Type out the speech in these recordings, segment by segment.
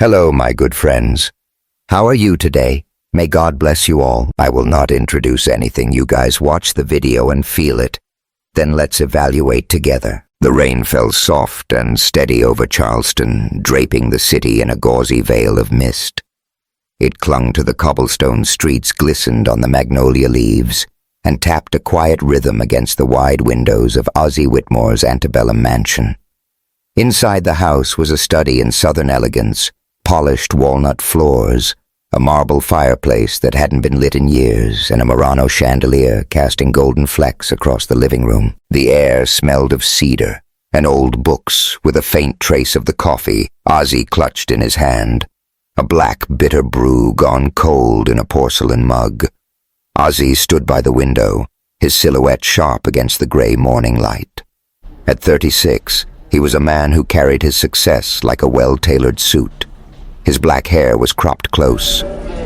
Hello, my good friends. How are you today? May God bless you all. I will not introduce anything. You guys watch the video and feel it. Then let's evaluate together. The rain fell soft and steady over Charleston, draping the city in a gauzy veil of mist. It clung to the cobblestone streets, glistened on the magnolia leaves, and tapped a quiet rhythm against the wide windows of Ozzie Whitmore's antebellum mansion. Inside the house was a study in southern elegance, polished walnut floors, a marble fireplace that hadn't been lit in years, and a Murano chandelier casting golden flecks across the living room. The air smelled of cedar and old books, with a faint trace of the coffee Ozzie clutched in his hand, a black bitter brew gone cold in a porcelain mug. Ozzie stood by the window, his silhouette sharp against the gray morning light. At 36, he was a man who carried his success like a well-tailored suit. His black hair was cropped close,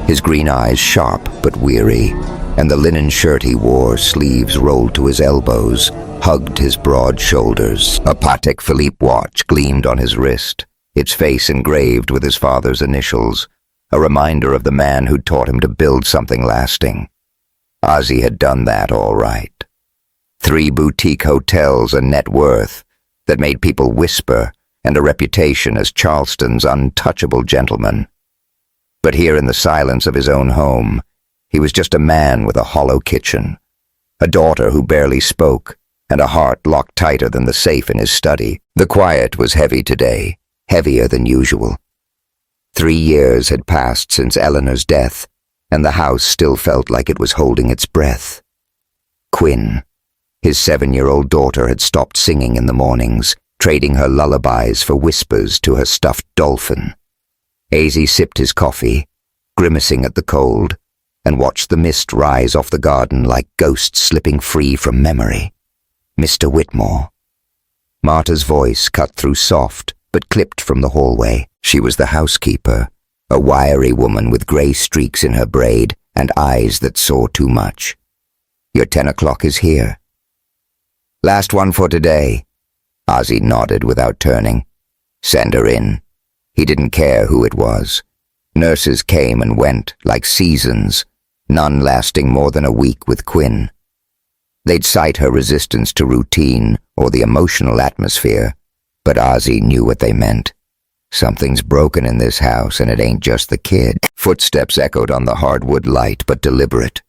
his green eyes sharp but weary, and the linen shirt he wore, sleeves rolled to his elbows, hugged his broad shoulders. A Patek Philippe watch gleamed on his wrist, its face engraved with his father's initials, a reminder of the man who taught him to build something lasting. Ozzie had done that all right. 3 boutique hotels, a net worth that made people whisper, and a reputation as Charleston's untouchable gentleman. But here in the silence of his own home, he was just a man with a hollow kitchen, a daughter who barely spoke, and a heart locked tighter than the safe in his study. The quiet was heavy today, heavier than usual. 3 years had passed since Eleanor's death, and the house still felt like it was holding its breath. Quinn, his 7-year-old daughter, had stopped singing in the mornings, trading her lullabies for whispers to her stuffed dolphin. Azy sipped his coffee, grimacing at the cold, and watched the mist rise off the garden like ghosts slipping free from memory. Mr. Whitmore. Marta's voice cut through soft, but clipped from the hallway. She was the housekeeper, a wiry woman with gray streaks in her braid and eyes that saw too much. Your 10 o'clock is here. Last one for today. Ozzie nodded without turning. Send her in. He didn't care who it was. Nurses came and went, like seasons, none lasting more than a week with Quinn. They'd cite her resistance to routine or the emotional atmosphere, but Ozzie knew what they meant. Something's broken in this house, and it ain't just the kid. Footsteps echoed on the hardwood, light but deliberate.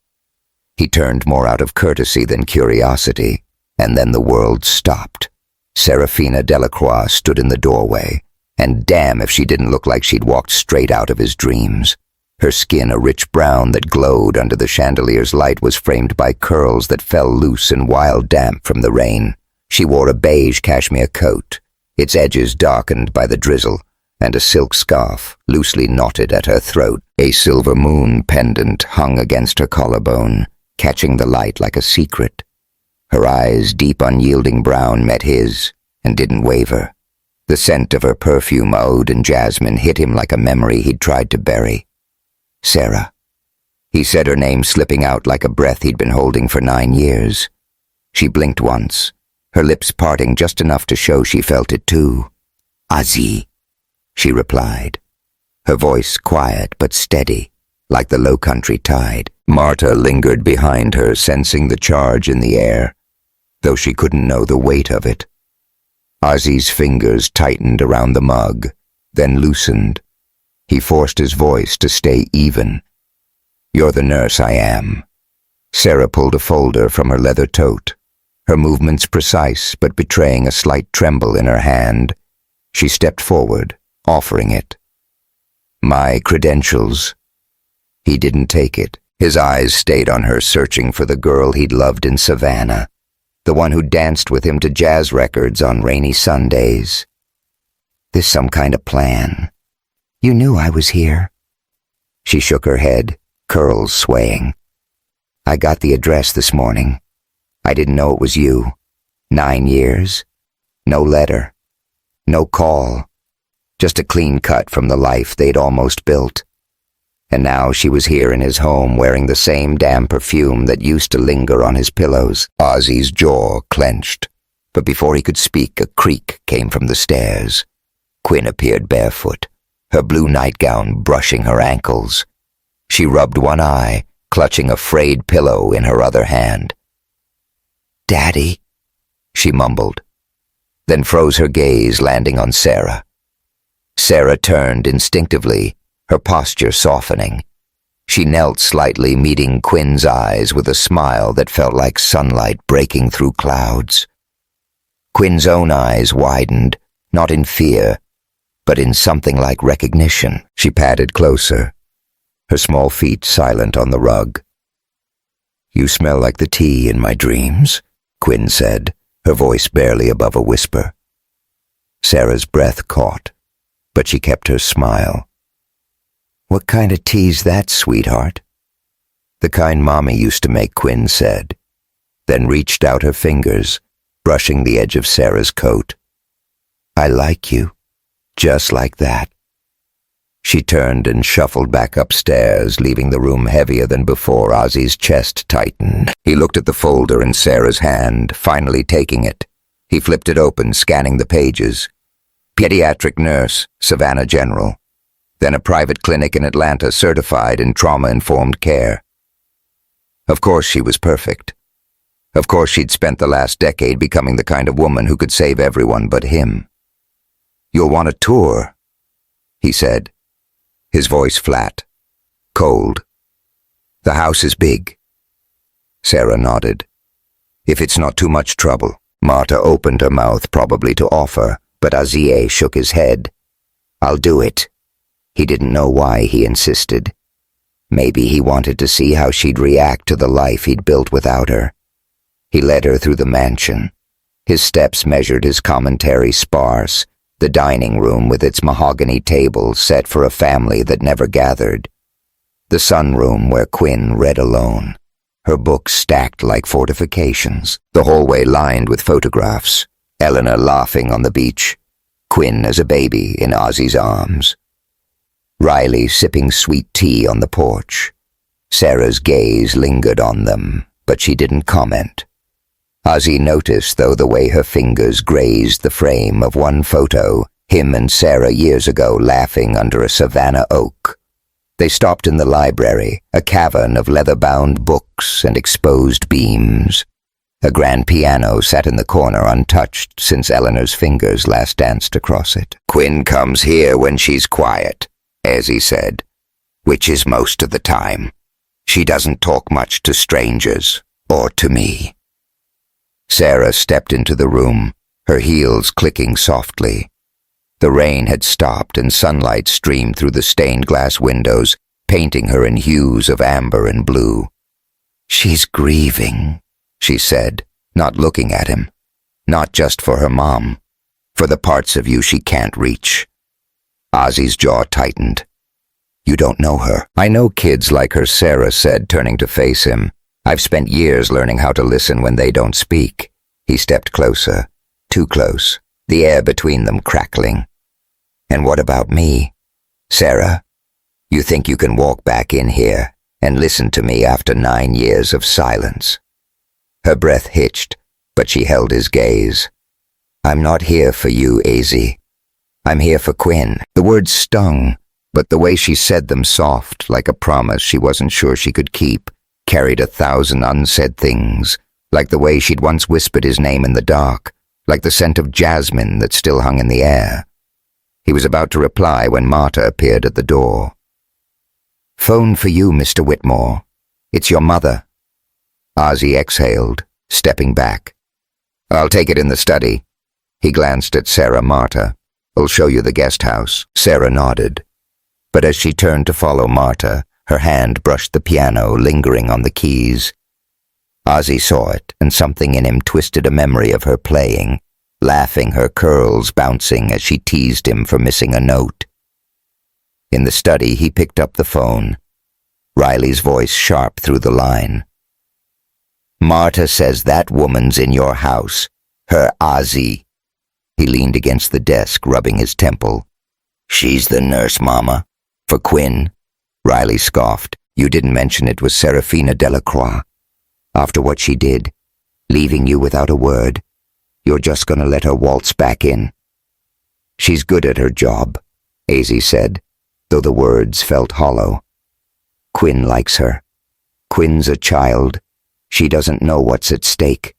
He turned more out of courtesy than curiosity, and then the world stopped. Serafina Delacroix stood in the doorway, and damn if she didn't look like she'd walked straight out of his dreams. Her skin, a rich brown that glowed under the chandelier's light, was framed by curls that fell loose and wild damp from the rain. She wore a beige cashmere coat, its edges darkened by the drizzle, and a silk scarf loosely knotted at her throat. A silver moon pendant hung against her collarbone, catching the light like a secret. Her eyes, deep unyielding brown, met his, and didn't waver. The scent of her perfume, oud and jasmine, hit him like a memory he'd tried to bury. Sarah. He said her name, slipping out like a breath he'd been holding for 9 years. She blinked once, her lips parting just enough to show she felt it too. Ozzie, she replied, her voice quiet but steady, like the low-country tide. Marta lingered behind her, sensing the charge in the air, though she couldn't know the weight of it. Ozzie's fingers tightened around the mug, then loosened. He forced his voice to stay even. You're the nurse I am. Sarah pulled a folder from her leather tote, her movements precise but betraying a slight tremble in her hand. She stepped forward, offering it. My credentials. He didn't take it. His eyes stayed on her, searching for the girl he'd loved in Savannah, the one who danced with him to jazz records on rainy Sundays. This some kind of plan. You knew I was here. She shook her head, curls swaying. I got the address this morning. I didn't know it was you. 9 years. No letter. No call. Just a clean cut from the life they'd almost built. And now she was here in his home, wearing the same damn perfume that used to linger on his pillows. Ozzie's jaw clenched, but before he could speak, a creak came from the stairs. Quinn appeared barefoot, her blue nightgown brushing her ankles. She rubbed one eye, clutching a frayed pillow in her other hand. "Daddy," she mumbled, then froze her gaze, landing on Sarah. Sarah turned instinctively, her posture softening. She knelt slightly, meeting Quinn's eyes with a smile that felt like sunlight breaking through clouds. Quinn's own eyes widened, not in fear, but in something like recognition. She padded closer, her small feet silent on the rug. "You smell like the tea in my dreams," Quinn said, her voice barely above a whisper. Sarah's breath caught, but she kept her smile. "What kind of tea's that, sweetheart?" "The kind Mommy used to make," Quinn said, then reached out her fingers, brushing the edge of Sarah's coat. "I like you, just like that." She turned and shuffled back upstairs, leaving the room heavier than before. Ozzy's chest tightened. He looked at the folder in Sarah's hand, finally taking it. He flipped it open, scanning the pages. Pediatric nurse, Savannah General. Then a private clinic in Atlanta certified in trauma-informed care. Of course she was perfect. Of course she'd spent the last decade becoming the kind of woman who could save everyone but him. "You'll want a tour," he said, his voice flat, cold. "The house is big." Sarah nodded. "If it's not too much trouble." Marta opened her mouth, probably to offer, but Azieh shook his head. "I'll do it." He didn't know why he insisted. Maybe he wanted to see how she'd react to the life he'd built without her. He led her through the mansion. His steps measured his commentary sparse, the dining room with its mahogany table set for a family that never gathered. The sunroom where Quinn read alone, her books stacked like fortifications. The hallway lined with photographs, Eleanor laughing on the beach, Quinn as a baby in Ozzy's arms. Riley sipping sweet tea on the porch. Sarah's gaze lingered on them, but she didn't comment. Ozzy noticed, though, the way her fingers grazed the frame of one photo, him and Sarah years ago laughing under a Savannah oak. They stopped in the library, a cavern of leather-bound books and exposed beams. A grand piano sat in the corner untouched since Eleanor's fingers last danced across it. "Quinn comes here when she's quiet," Ozzy said, "which is most of the time. She doesn't talk much to strangers, or to me." Sarah stepped into the room, her heels clicking softly. The rain had stopped and sunlight streamed through the stained glass windows, painting her in hues of amber and blue. "She's grieving," she said, not looking at him. "Not just for her mom, for the parts of you she can't reach." Ozzy's jaw tightened. "You don't know her." "I know kids like her," Sarah said, turning to face him. "I've spent years learning how to listen when they don't speak." He stepped closer, too close, the air between them crackling. "And what about me? Sarah, you think you can walk back in here and listen to me after 9 years of silence?" Her breath hitched, but she held his gaze. "I'm not here for you, Ozzy. I'm here for Quinn." The words stung, but the way she said them, soft, like a promise she wasn't sure she could keep, carried 1,000 unsaid things, like the way she'd once whispered his name in the dark, like the scent of jasmine that still hung in the air. He was about to reply when Marta appeared at the door. "Phone for you, Mr. Whitmore. It's your mother." Ozzy exhaled, stepping back. "I'll take it in the study." He glanced at Sarah. "Marta, I'll show you the guest house." Sarah nodded, but as she turned to follow Marta, her hand brushed the piano, lingering on the keys. Ozzy saw it, and something in him twisted a memory of her playing, laughing, her curls bouncing as she teased him for missing a note. In the study, he picked up the phone, Riley's voice sharp through the line. "Marta says that woman's in your house, her Ozzy." He leaned against the desk, rubbing his temple. "She's the nurse, Mama. For Quinn." Riley scoffed. "You didn't mention it was Serafina Delacroix. After what she did, leaving you without a word, you're just gonna let her waltz back in. She's good at her job, Azy said, though the words felt hollow. Quinn likes her. Quinn's a child. She doesn't know what's at stake.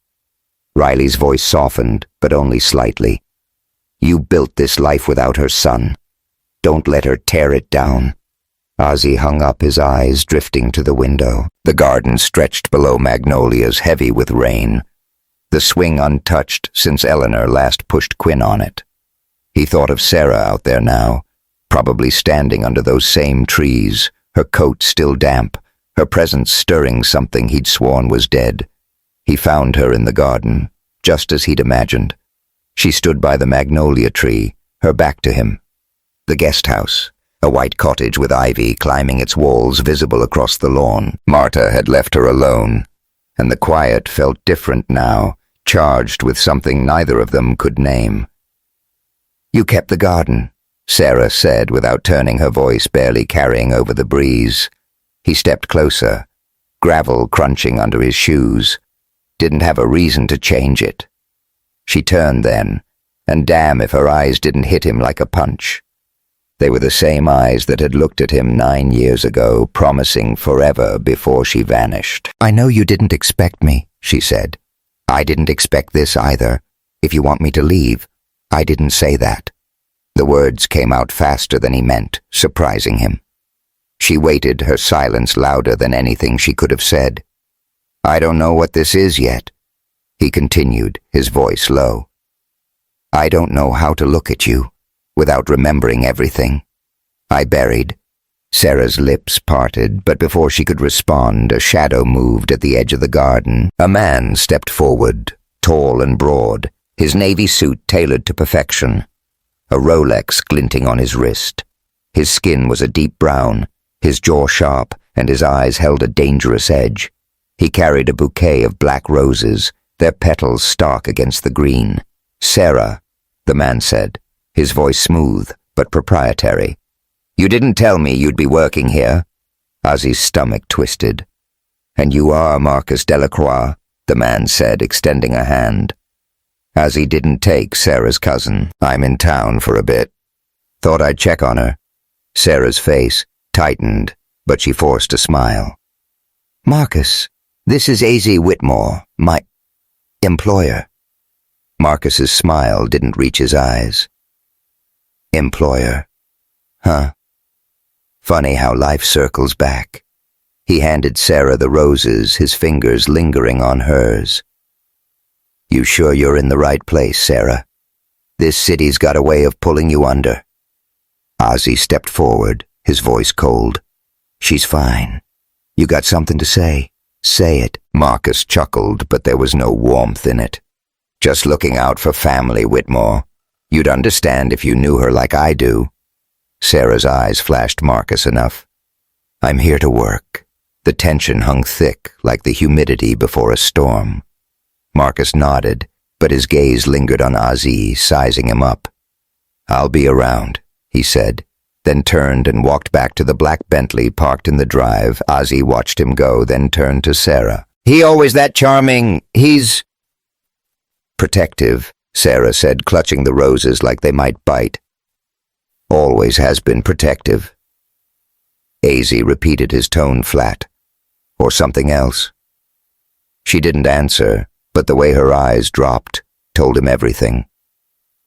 Riley's voice softened, but only slightly. You built this life without her son. Don't let her tear it down. Ozzy hung up, his eyes drifting to the window. The garden stretched below magnolias heavy with rain, the swing untouched since Eleanor last pushed Quinn on it. He thought of Sarah out there now, probably standing under those same trees, her coat still damp, her presence stirring something he'd sworn was dead. He found her in the garden, just as he'd imagined. She stood by the magnolia tree, her back to him. The guest house, a white cottage with ivy climbing its walls visible across the lawn. Marta had left her alone, and the quiet felt different now, charged with something neither of them could name. You kept the garden, Sarah said without turning, her voice barely carrying over the breeze. He stepped closer, gravel crunching under his shoes. Didn't have a reason to change it. She turned then, and damn if her eyes didn't hit him like a punch. They were the same eyes that had looked at him 9 years ago, promising forever before she vanished. I know you didn't expect me, she said. I didn't expect this either. If you want me to leave, I didn't say that. The words came out faster than he meant, surprising him. She waited, her silence louder than anything she could have said. I don't know what this is yet, he continued, his voice low. I don't know how to look at you without remembering everything. I buried. Sarah's lips parted, but before she could respond, a shadow moved at the edge of the garden. A man stepped forward, tall and broad, his navy suit tailored to perfection, a Rolex glinting on his wrist. His skin was a deep brown, his jaw sharp, and his eyes held a dangerous edge. He carried a bouquet of black roses, their petals stark against the green. Sarah, the man said, his voice smooth but proprietary. You didn't tell me you'd be working here. Ozzy's stomach twisted. And you are Marcus Delacroix, the man said, extending a hand. Ozzy didn't take Sarah's cousin. I'm in town for a bit. Thought I'd check on her. Sarah's face tightened, but she forced a smile. Marcus, this is A.Z. Whitmore, my employer. Marcus's smile didn't reach his eyes. Employer. Huh. Funny how life circles back. He handed Sarah the roses, his fingers lingering on hers. You sure you're in the right place, Sarah? This city's got a way of pulling you under. Ozzy stepped forward, his voice cold. She's fine. You got something to say? Say it. Marcus chuckled, but there was no warmth in it. Just looking out for family, Whitmore. You'd understand if you knew her like I do. Sarah's eyes flashed Marcus enough. I'm here to work. The tension hung thick, like the humidity before a storm. Marcus nodded, but his gaze lingered on Ozzy, sizing him up. I'll be around, he said, then turned and walked back to the black Bentley parked in the drive. Ozzy watched him go, then turned to Sarah. He always that charming. He's protective, Sarah said, clutching the roses like they might bite. Always has been protective. A.Z. repeated, his tone flat. Or something else. She didn't answer, but the way her eyes dropped told him everything.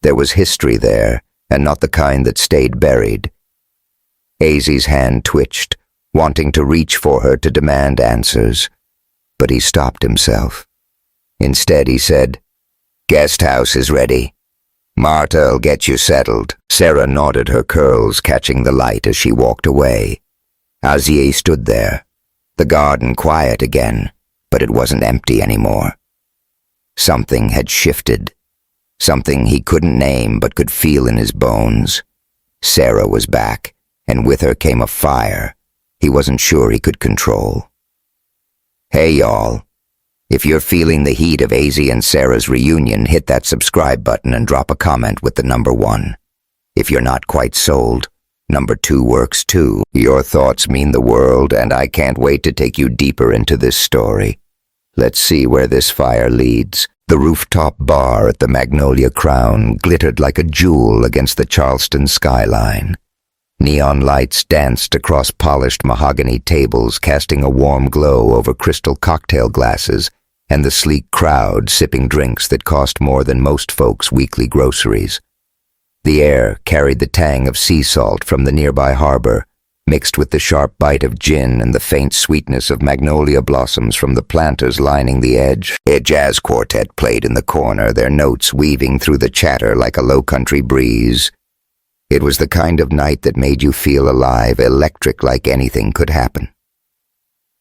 There was history there, and not the kind that stayed buried. A.Z.'s hand twitched, wanting to reach for her to demand answers, but he stopped himself. Instead, he said, Guest house is ready. Marta'll get you settled. Sarah nodded, her curls catching the light as she walked away. Azier stood there, the garden quiet again, but it wasn't empty anymore. Something had shifted, something he couldn't name but could feel in his bones. Sarah was back, and with her came a fire he wasn't sure he could control. Hey y'all, if you're feeling the heat of AZ and Sarah's reunion, hit that subscribe button and drop a comment with the number 1. If you're not quite sold, number 2 works too. Your thoughts mean the world, and I can't wait to take you deeper into this story. Let's see where this fire leads. The rooftop bar at the Magnolia Crown glittered like a jewel against the Charleston skyline. Neon lights danced across polished mahogany tables, casting a warm glow over crystal cocktail glasses and the sleek crowd sipping drinks that cost more than most folks' weekly groceries. The air carried the tang of sea salt from the nearby harbor, mixed with the sharp bite of gin and the faint sweetness of magnolia blossoms from the planters lining the edge. A jazz quartet played in the corner, their notes weaving through the chatter like a low-country breeze. It was the kind of night that made you feel alive, electric, like anything could happen.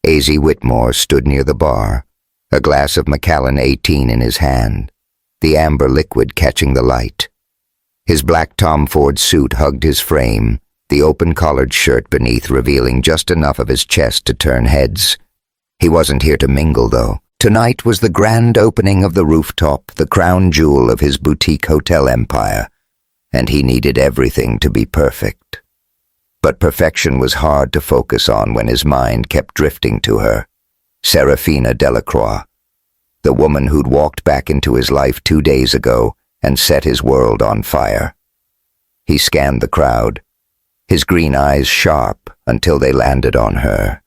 A.Z. Whitmore stood near the bar, a glass of Macallan 18 in his hand, the amber liquid catching the light. His black Tom Ford suit hugged his frame, the open-collared shirt beneath revealing just enough of his chest to turn heads. He wasn't here to mingle, though. Tonight was the grand opening of the Rooftop, the crown jewel of his boutique hotel empire, and he needed everything to be perfect. But perfection was hard to focus on when his mind kept drifting to her, Serafina Delacroix, the woman who'd walked back into his life 2 days ago and set his world on fire. He scanned the crowd, his green eyes sharp until they landed on her.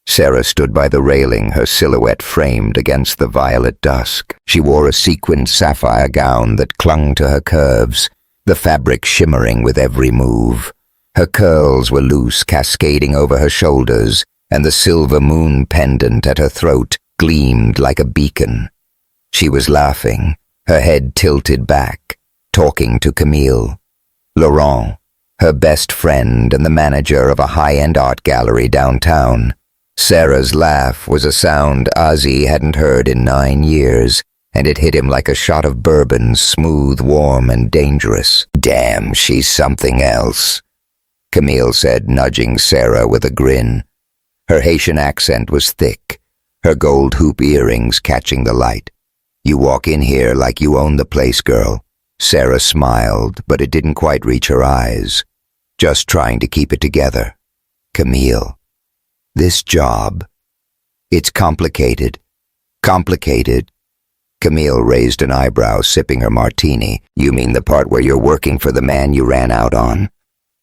Sarah stood by the railing, her silhouette framed against the violet dusk. She wore a sequined sapphire gown that clung to her curves, the fabric shimmering with every move. Her curls were loose, cascading over her shoulders, and the silver moon pendant at her throat gleamed like a beacon. She was laughing, her head tilted back, talking to Camille. Laurent, her best friend and the manager of a high-end art gallery downtown. Sarah's laugh was a sound Ozzy hadn't heard in 9 years, and it hit him like a shot of bourbon, smooth, warm, and dangerous. "Damn, she's something else," Camille said, nudging Sarah with a grin. Her Haitian accent was thick, her gold hoop earrings catching the light. "You walk in here like you own the place, girl." Sarah smiled, but it didn't quite reach her eyes. "Just trying to keep it together." "Camille, this job, it's complicated." "Complicated?" Camille raised an eyebrow, sipping her martini. "You mean the part where you're working for the man you ran out on?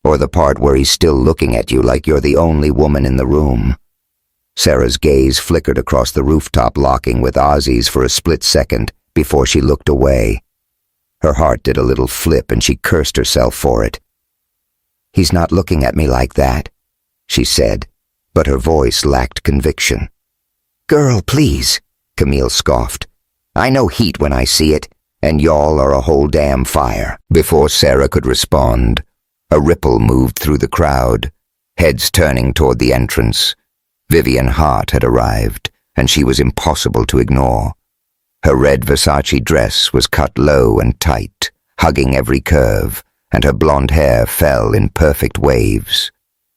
Or the part where he's still looking at you like you're the only woman in the room?" Sarah's gaze flickered across the rooftop, locking with Ozzy's for a split second before she looked away. Her heart did a little flip and she cursed herself for it. "He's not looking at me like that," she said, but her voice lacked conviction. "Girl, please," Camille scoffed. "I know heat when I see it, and y'all are a whole damn fire." Before Sarah could respond, a ripple moved through the crowd, heads turning toward the entrance. Vivian Hart had arrived, and she was impossible to ignore. Her red Versace dress was cut low and tight, hugging every curve, and her blonde hair fell in perfect waves.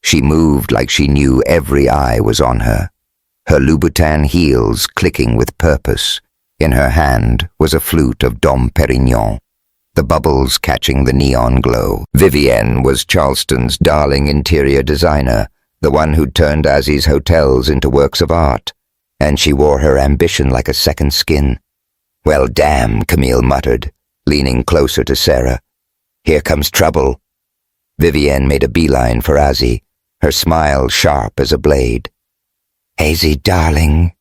She moved like she knew every eye was on her, her Louboutin heels clicking with purpose. In her hand was a flute of Dom Perignon, the bubbles catching the neon glow. Vivienne was Charleston's darling interior designer, the one who'd turned Ozzy's hotels into works of art, and she wore her ambition like a second skin. "Well, damn," Camille muttered, leaning closer to Sarah. "Here comes trouble." Vivienne made a beeline for Ozzy, her smile sharp as a blade. "Hazy, darling,"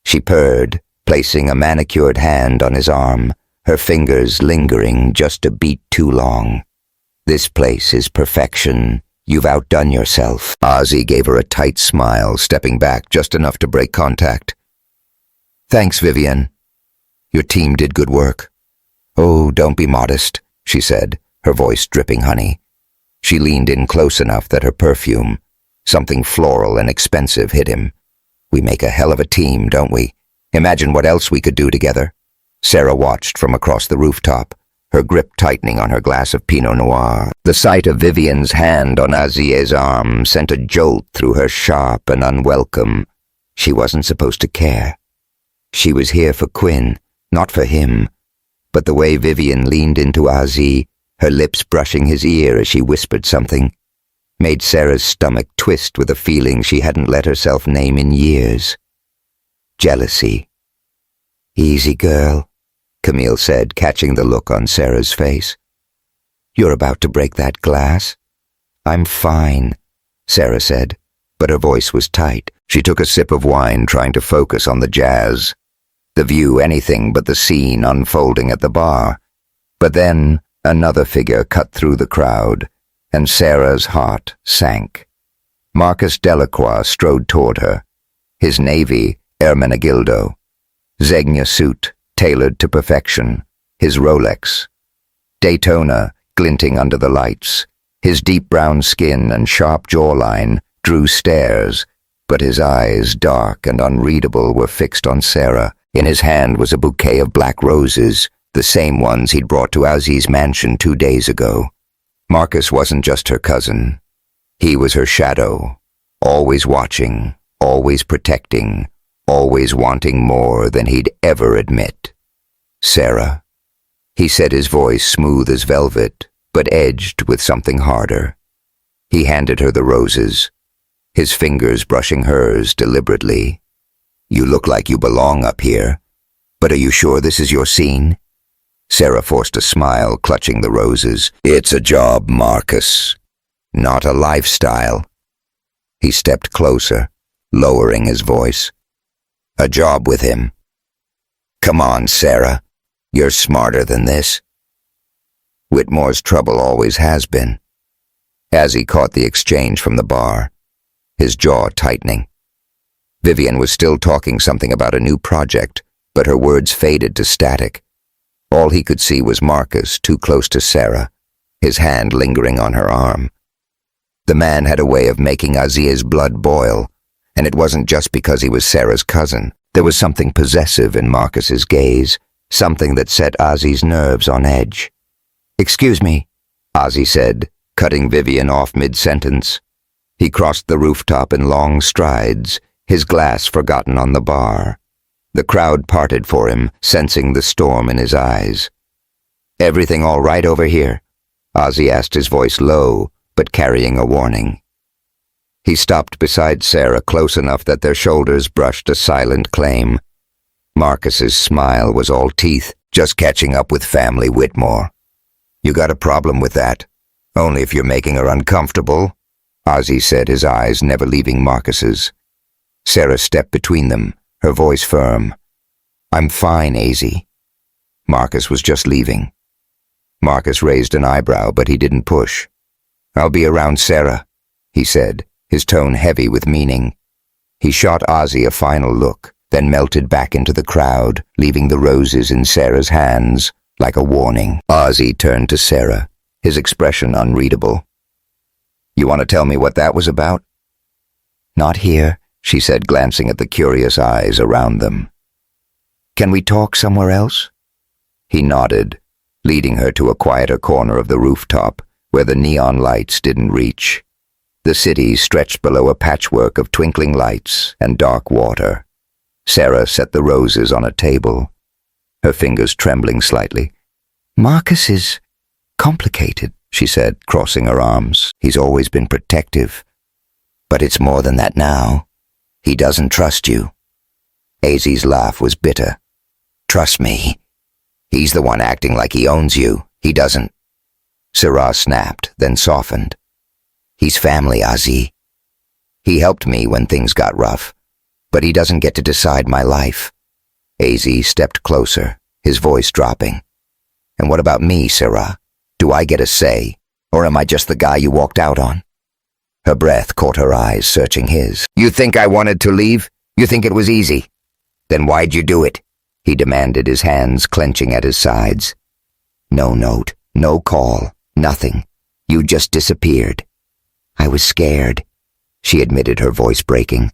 she purred, placing a manicured hand on his arm, her fingers lingering just a beat too long. "This place is perfection. You've outdone yourself." Ozzy gave her a tight smile, stepping back just enough to break contact. "Thanks, Vivienne. Your team did good work." "Oh, don't be modest," she said, her voice dripping honey. She leaned in close enough that her perfume, something floral and expensive, hit him. "We make a hell of a team, don't we? Imagine what else we could do together." Sarah watched from across the rooftop, her grip tightening on her glass of Pinot Noir. The sight of Vivienne's hand on Azier's arm sent a jolt through her, sharp and unwelcome. She wasn't supposed to care. She was here for Quinn, not for him. But the way Vivienne leaned into Azier, her lips brushing his ear as she whispered something, made Sarah's stomach twist with a feeling she hadn't let herself name in years. Jealousy. "Easy, girl," Camille said, catching the look on Sarah's face. "You're about to break that glass." I'm fine, Sarah said, but her voice was tight. She took a sip of wine, trying to focus on the jazz, the view anything but the scene unfolding at the bar. But then another figure cut through the crowd, and Sarah's heart sank. Marcus Delacroix strode toward her, his navy Ermenegildo, Zegna suit tailored to perfection, his Rolex, Daytona glinting under the lights. His deep brown skin and sharp jawline drew stares, but his eyes, dark and unreadable, were fixed on Sarah. In his hand was a bouquet of black roses, the same ones he'd brought to Ozzy's mansion 2 days ago. Marcus wasn't just her cousin. He was her shadow, always watching, always protecting, always wanting more than he'd ever admit. Sarah, he said, his voice smooth as velvet, but edged with something harder. He handed her the roses, his fingers brushing hers deliberately. You look like you belong up here, but are you sure this is your scene? Sarah forced a smile, clutching the roses. It's a job, Marcus, not a lifestyle. He stepped closer, lowering his voice. A job with him. Come on, Sarah. You're smarter than this. Whitmore's trouble always has been. As he caught the exchange from the bar, his jaw tightening. Vivian was still talking something about a new project, but her words faded to static. All he could see was Marcus, too close to Sarah, his hand lingering on her arm. The man had a way of making Azia's blood boil, and it wasn't just because he was Sarah's cousin. There was something possessive in Marcus's gaze, something that set Ozzy's nerves on edge. Excuse me, Ozzy said, cutting Vivian off mid-sentence. He crossed the rooftop in long strides, his glass forgotten on the bar. The crowd parted for him, sensing the storm in his eyes. Everything all right over here? Ozzy asked, his voice low, but carrying a warning. He stopped beside Sarah, close enough that their shoulders brushed a silent claim. Marcus's smile was all teeth, just catching up with family Whitmore. You got a problem with that? Only if you're making her uncomfortable, Ozzy said, his eyes never leaving Marcus's. Sarah stepped between them, her voice firm. I'm fine, Azzy. Marcus was just leaving. Marcus raised an eyebrow, but he didn't push. I'll be around Sarah, he said, his tone heavy with meaning. He shot Ozzy a final look, then melted back into the crowd, leaving the roses in Sarah's hands like a warning. Ozzy turned to Sarah, his expression unreadable. You want to tell me what that was about? Not here, she said, glancing at the curious eyes around them. Can we talk somewhere else? He nodded, leading her to a quieter corner of the rooftop where the neon lights didn't reach. The city stretched below a patchwork of twinkling lights and dark water. Sarah set the roses on a table, her fingers trembling slightly. Marcus is complicated, she said, crossing her arms. He's always been protective. But it's more than that now. He doesn't trust you. Azzy's laugh was bitter. Trust me. He's the one acting like he owns you. He doesn't. Sarah snapped, then softened. He's family, Ozzy. He helped me when things got rough, but he doesn't get to decide my life. Azzy stepped closer, his voice dropping. And what about me, Sarah? Do I get a say, or am I just the guy you walked out on? Her breath caught her eyes, searching his. You think I wanted to leave? You think it was easy? Then why'd you do it? He demanded, his hands clenching at his sides. No note, no call, nothing. You just disappeared. I was scared, she admitted, her voice breaking.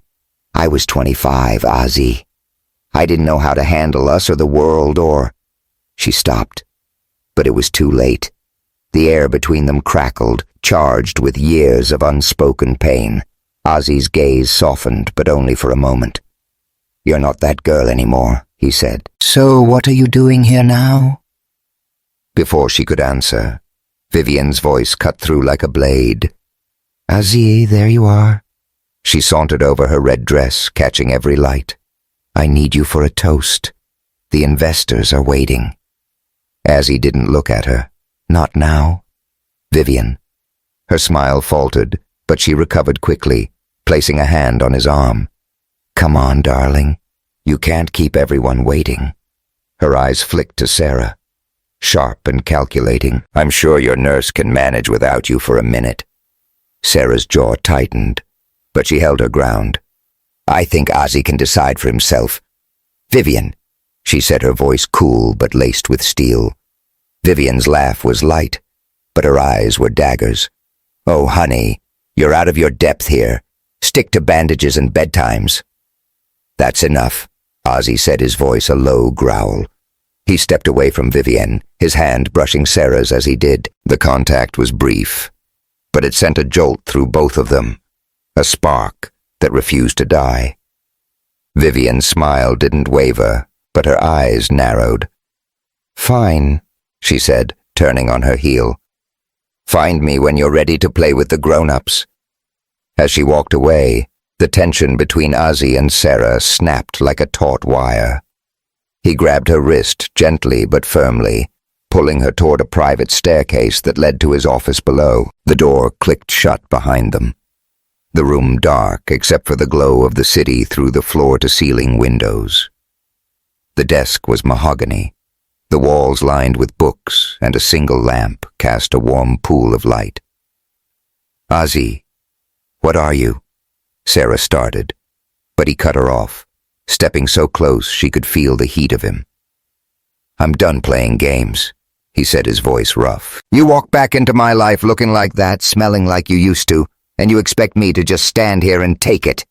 I was 25, Ozzy. I didn't know how to handle us or the world or... She stopped, but it was too late. The air between them crackled, charged with years of unspoken pain. Ozzy's gaze softened, but only for a moment. You're not that girl anymore, he said. So what are you doing here now? Before she could answer, Vivian's voice cut through like a blade. Ozzy, there you are. She sauntered over her red dress, catching every light. I need you for a toast. The investors are waiting. As he didn't look at her. Not now. Vivian. Her smile faltered, but she recovered quickly, placing a hand on his arm. "Come on, darling. You can't keep everyone waiting." Her eyes flicked to Sarah, sharp and calculating. "I'm sure your nurse can manage without you for a minute." Sarah's jaw tightened, but she held her ground. "I think Ozzy can decide for himself. Vivian," she said, her voice cool but laced with steel. Vivian's laugh was light, but her eyes were daggers. "Oh, honey, you're out of your depth here. Stick to bandages and bedtimes." "That's enough," Ozzy said, his voice a low growl. He stepped away from Vivian, his hand brushing Sarah's as he did. The contact was brief, but it sent a jolt through both of them, a spark that refused to die. Vivian's smile didn't waver, but her eyes narrowed. "Fine," she said, turning on her heel. "Find me when you're ready to play with the grown-ups." As she walked away, the tension between Ozzy and Sarah snapped like a taut wire. He grabbed her wrist gently but firmly, pulling her toward a private staircase that led to his office below. The door clicked shut behind them. The room dark except for the glow of the city through the floor-to-ceiling windows. The desk was mahogany, the walls lined with books, and a single lamp cast a warm pool of light. "Ozzy, what are you?" Sarah started, but he cut her off, stepping so close she could feel the heat of him. "I'm done playing games," he said, his voice rough. "You walk back into my life looking like that, smelling like you used to, and you expect me to just stand here and take it."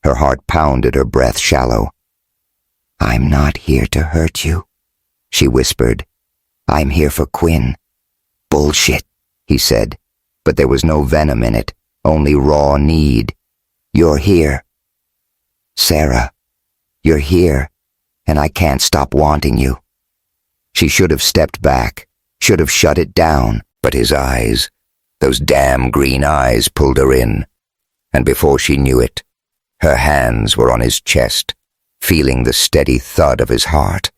Her heart pounded, her breath shallow. "I'm not here to hurt you," she whispered. "I'm here for Quinn." "Bullshit," he said, but there was no venom in it, only raw need. "You're here. Sarah, you're here, and I can't stop wanting you." She should have stepped back, should have shut it down, but his eyes, those damn green eyes, pulled her in, and before she knew it, her hands were on his chest, feeling the steady thud of his heart.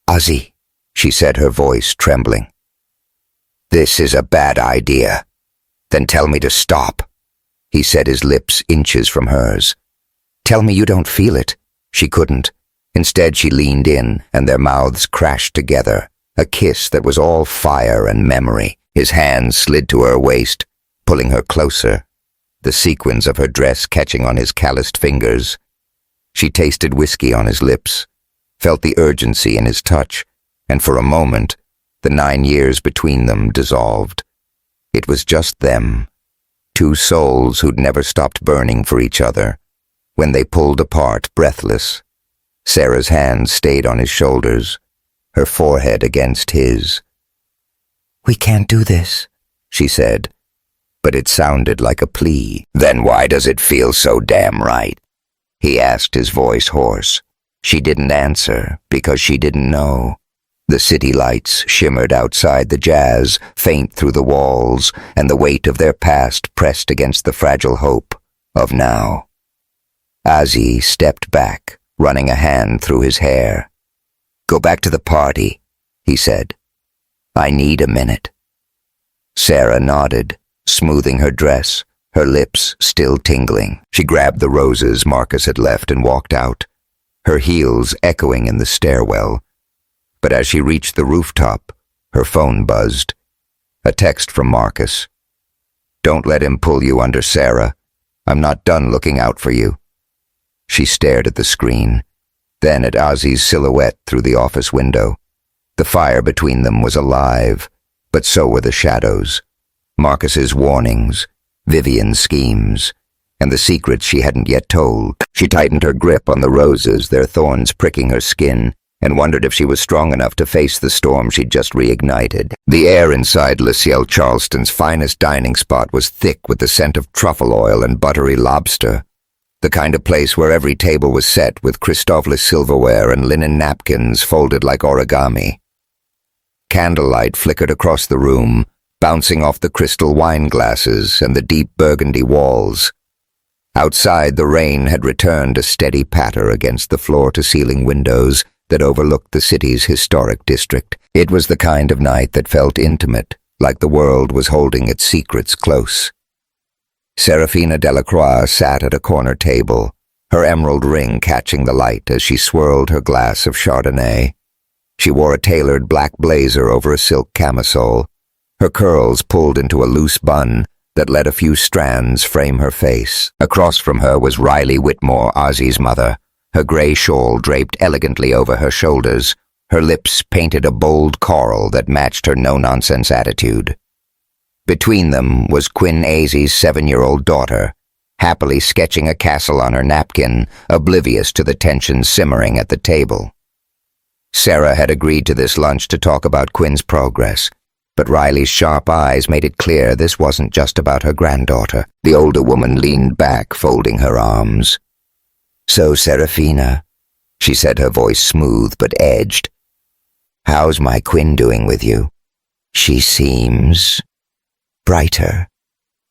"Ozzy," she said, her voice trembling. "This is a bad idea." "Then tell me to stop," he said, his lips inches from hers. "Tell me you don't feel it." She couldn't. Instead, she leaned in, and their mouths crashed together, a kiss that was all fire and memory. His hands slid to her waist, pulling her closer, the sequins of her dress catching on his calloused fingers. She tasted whiskey on his lips, felt the urgency in his touch, and for a moment, the 9 years between them dissolved. It was just them, two souls who'd never stopped burning for each other. When they pulled apart, breathless, Sarah's hand stayed on his shoulders, her forehead against his. "We can't do this," she said, but it sounded like a plea. "Then why does it feel so damn right?" he asked, his voice hoarse. She didn't answer because she didn't know. The city lights shimmered outside the jazz, faint through the walls, and the weight of their past pressed against the fragile hope of now. Ozzy stepped back, running a hand through his hair. "Go back to the party," he said. "I need a minute." Sarah nodded, smoothing her dress, her lips still tingling. She grabbed the roses Marcus had left and walked out, her heels echoing in the stairwell. But as she reached the rooftop, her phone buzzed. A text from Marcus. "Don't let him pull you under, Sarah. I'm not done looking out for you." She stared at the screen, then at Ozzy's silhouette through the office window. The fire between them was alive, but so were the shadows. Marcus's warnings, Vivian's schemes, and the secrets she hadn't yet told. She tightened her grip on the roses, their thorns pricking her skin, and wondered if she was strong enough to face the storm she'd just reignited. The air inside Le Ciel Charleston's finest dining spot was thick with the scent of truffle oil and buttery lobster, the kind of place where every table was set with Christofle silverware and linen napkins folded like origami. Candlelight flickered across the room, bouncing off the crystal wine glasses and the deep burgundy walls. Outside, the rain had returned a steady patter against the floor-to-ceiling windows that overlooked the city's historic district. It was the kind of night that felt intimate, like the world was holding its secrets close. Serafina Delacroix sat at a corner table, her emerald ring catching the light as she swirled her glass of Chardonnay. She wore a tailored black blazer over a silk camisole, her curls pulled into a loose bun that let a few strands frame her face. Across from her was Riley Whitmore, Ozzy's mother, her gray shawl draped elegantly over her shoulders, her lips painted a bold coral that matched her no-nonsense attitude. Between them was Quinn Azie's 7-year-old daughter, happily sketching a castle on her napkin, oblivious to the tension simmering at the table. Sarah had agreed to this lunch to talk about Quinn's progress, but Riley's sharp eyes made it clear this wasn't just about her granddaughter. The older woman leaned back, folding her arms. "So, Serafina," she said, her voice smooth but edged, "how's my Quinn doing with you? She seems brighter."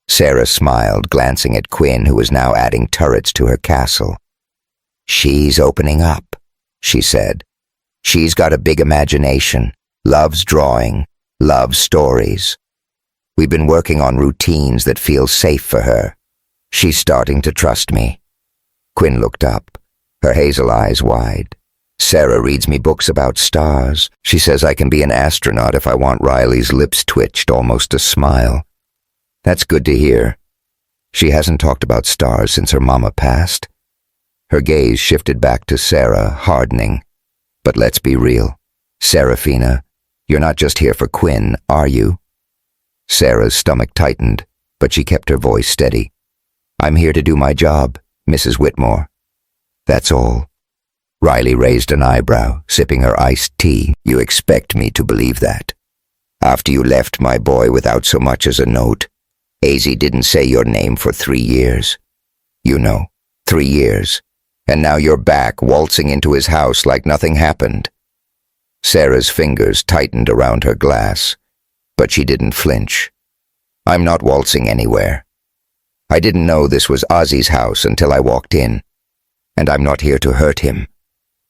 Sarah smiled, glancing at Quinn, who was now adding turrets to her castle. "She's opening up," she said. "She's got a big imagination, loves drawing, loves stories. We've been working on routines that feel safe for her. She's starting to trust me." Quinn looked up, her hazel eyes wide. "Sarah reads me books about stars. She says I can be an astronaut if I want." Riley's lips twitched, almost a smile. "That's good to hear. She hasn't talked about stars since her mama passed." Her gaze shifted back to Sarah, hardening. "But let's be real. Serafina, you're not just here for Quinn, are you?" Sarah's stomach tightened, but she kept her voice steady. "I'm here to do my job, Mrs. Whitmore. That's all." Riley raised an eyebrow, sipping her iced tea. "You expect me to believe that? After you left my boy without so much as a note, Azie didn't say your name for 3 years. You know, 3 years. And now you're back, waltzing into his house like nothing happened." Sarah's fingers tightened around her glass, but she didn't flinch. "I'm not waltzing anywhere. I didn't know this was Ozzy's house until I walked in. And I'm not here to hurt him."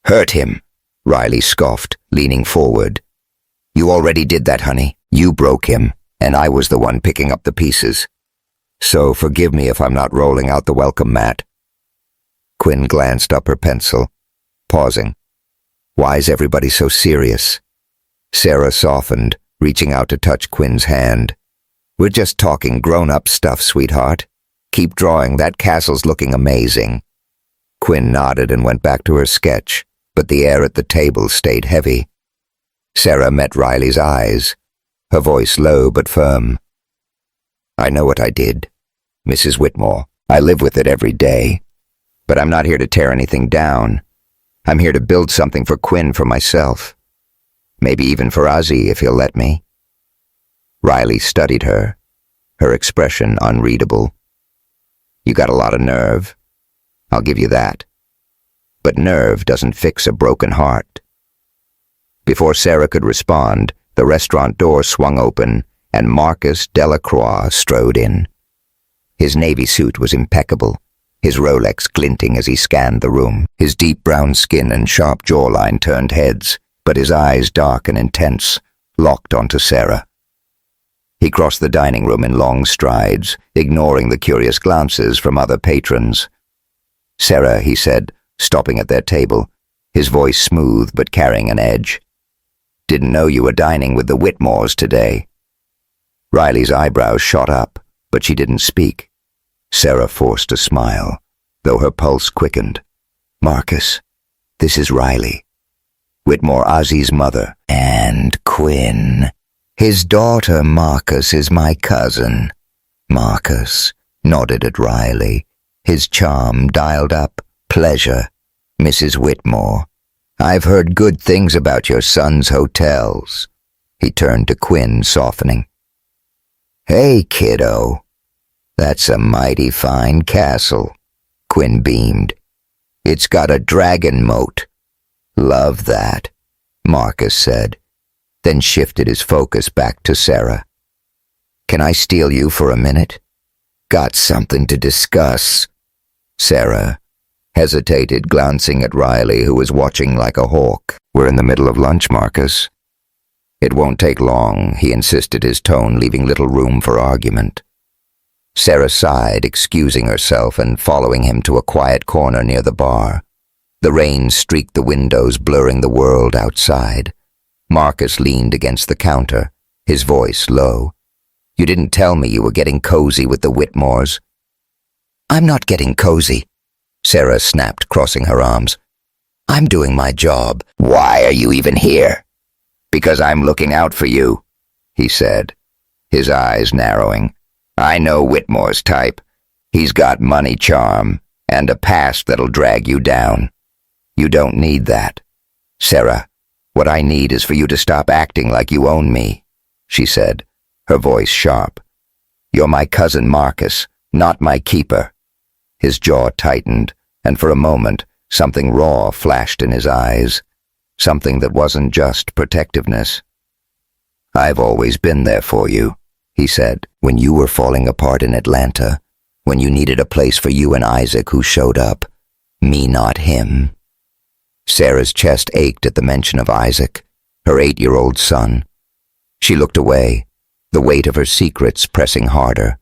"Hurt him?" Riley scoffed, leaning forward. "You already did that, honey. You broke him, and I was the one picking up the pieces. So forgive me if I'm not rolling out the welcome mat." Quinn glanced up her pencil, pausing. "Why's everybody so serious?" Sarah softened, reaching out to touch Quinn's hand. "We're just talking grown-up stuff, sweetheart. Keep drawing, that castle's looking amazing." Quinn nodded and went back to her sketch, but the air at the table stayed heavy. Sarah met Riley's eyes, her voice low but firm. "I know what I did, Mrs. Whitmore. I live with it every day. But I'm not here to tear anything down. I'm here to build something for Quinn, for myself. Maybe even for Ozzy, if he'll let me." Riley studied her, her expression unreadable. "You got a lot of nerve. I'll give you that. But nerve doesn't fix a broken heart." Before Sarah could respond, the restaurant door swung open and Marcus Delacroix strode in. His navy suit was impeccable, his Rolex glinting as he scanned the room. His deep brown skin and sharp jawline turned heads, but his eyes, dark and intense, locked onto Sarah. He crossed the dining room in long strides, ignoring the curious glances from other patrons. "Sarah," he said, stopping at their table, his voice smooth but carrying an edge. "Didn't know you were dining with the Whitmores today." Riley's eyebrows shot up, but she didn't speak. Sarah forced a smile, though her pulse quickened. "Marcus, this is Riley. Whitmore, Ozzy's mother, and Quinn. His daughter, Marcus, is my cousin." Marcus nodded at Riley, his charm dialed up. "Pleasure, Mrs. Whitmore. I've heard good things about your son's hotels." He turned to Quinn, softening. "Hey, kiddo. That's a mighty fine castle." Quinn beamed. "It's got a dragon moat." "Love that," Marcus said, then shifted his focus back to Sarah. "Can I steal you for a minute? Got something to discuss." Sarah hesitated, glancing at Riley, who was watching like a hawk. "We're in the middle of lunch, Marcus." It won't take long, he insisted, his tone leaving little room for argument. Sarah sighed, excusing herself and following him to a quiet corner near the bar. The rain streaked the windows, blurring the world outside. Marcus leaned against the counter, his voice low. "You didn't tell me you were getting cozy with the Whitmores." "I'm not getting cozy," Sarah snapped, crossing her arms. "I'm doing my job." "Why are you even here?" "Because I'm looking out for you," he said, his eyes narrowing. "I know Whitmore's type. He's got money charm and a past that'll drag you down. You don't need that. Sarah, what I need is for you to stop acting like you own me," she said, her voice sharp. "You're my cousin Marcus, not my keeper." His jaw tightened, and for a moment, something raw flashed in his eyes, something that wasn't just protectiveness. "I've always been there for you," he said, "when you were falling apart in Atlanta, when you needed a place for you and Isaac who showed up. Me, not him." Sarah's chest ached at the mention of Isaac, her 8-year-old son. She looked away, the weight of her secrets pressing harder.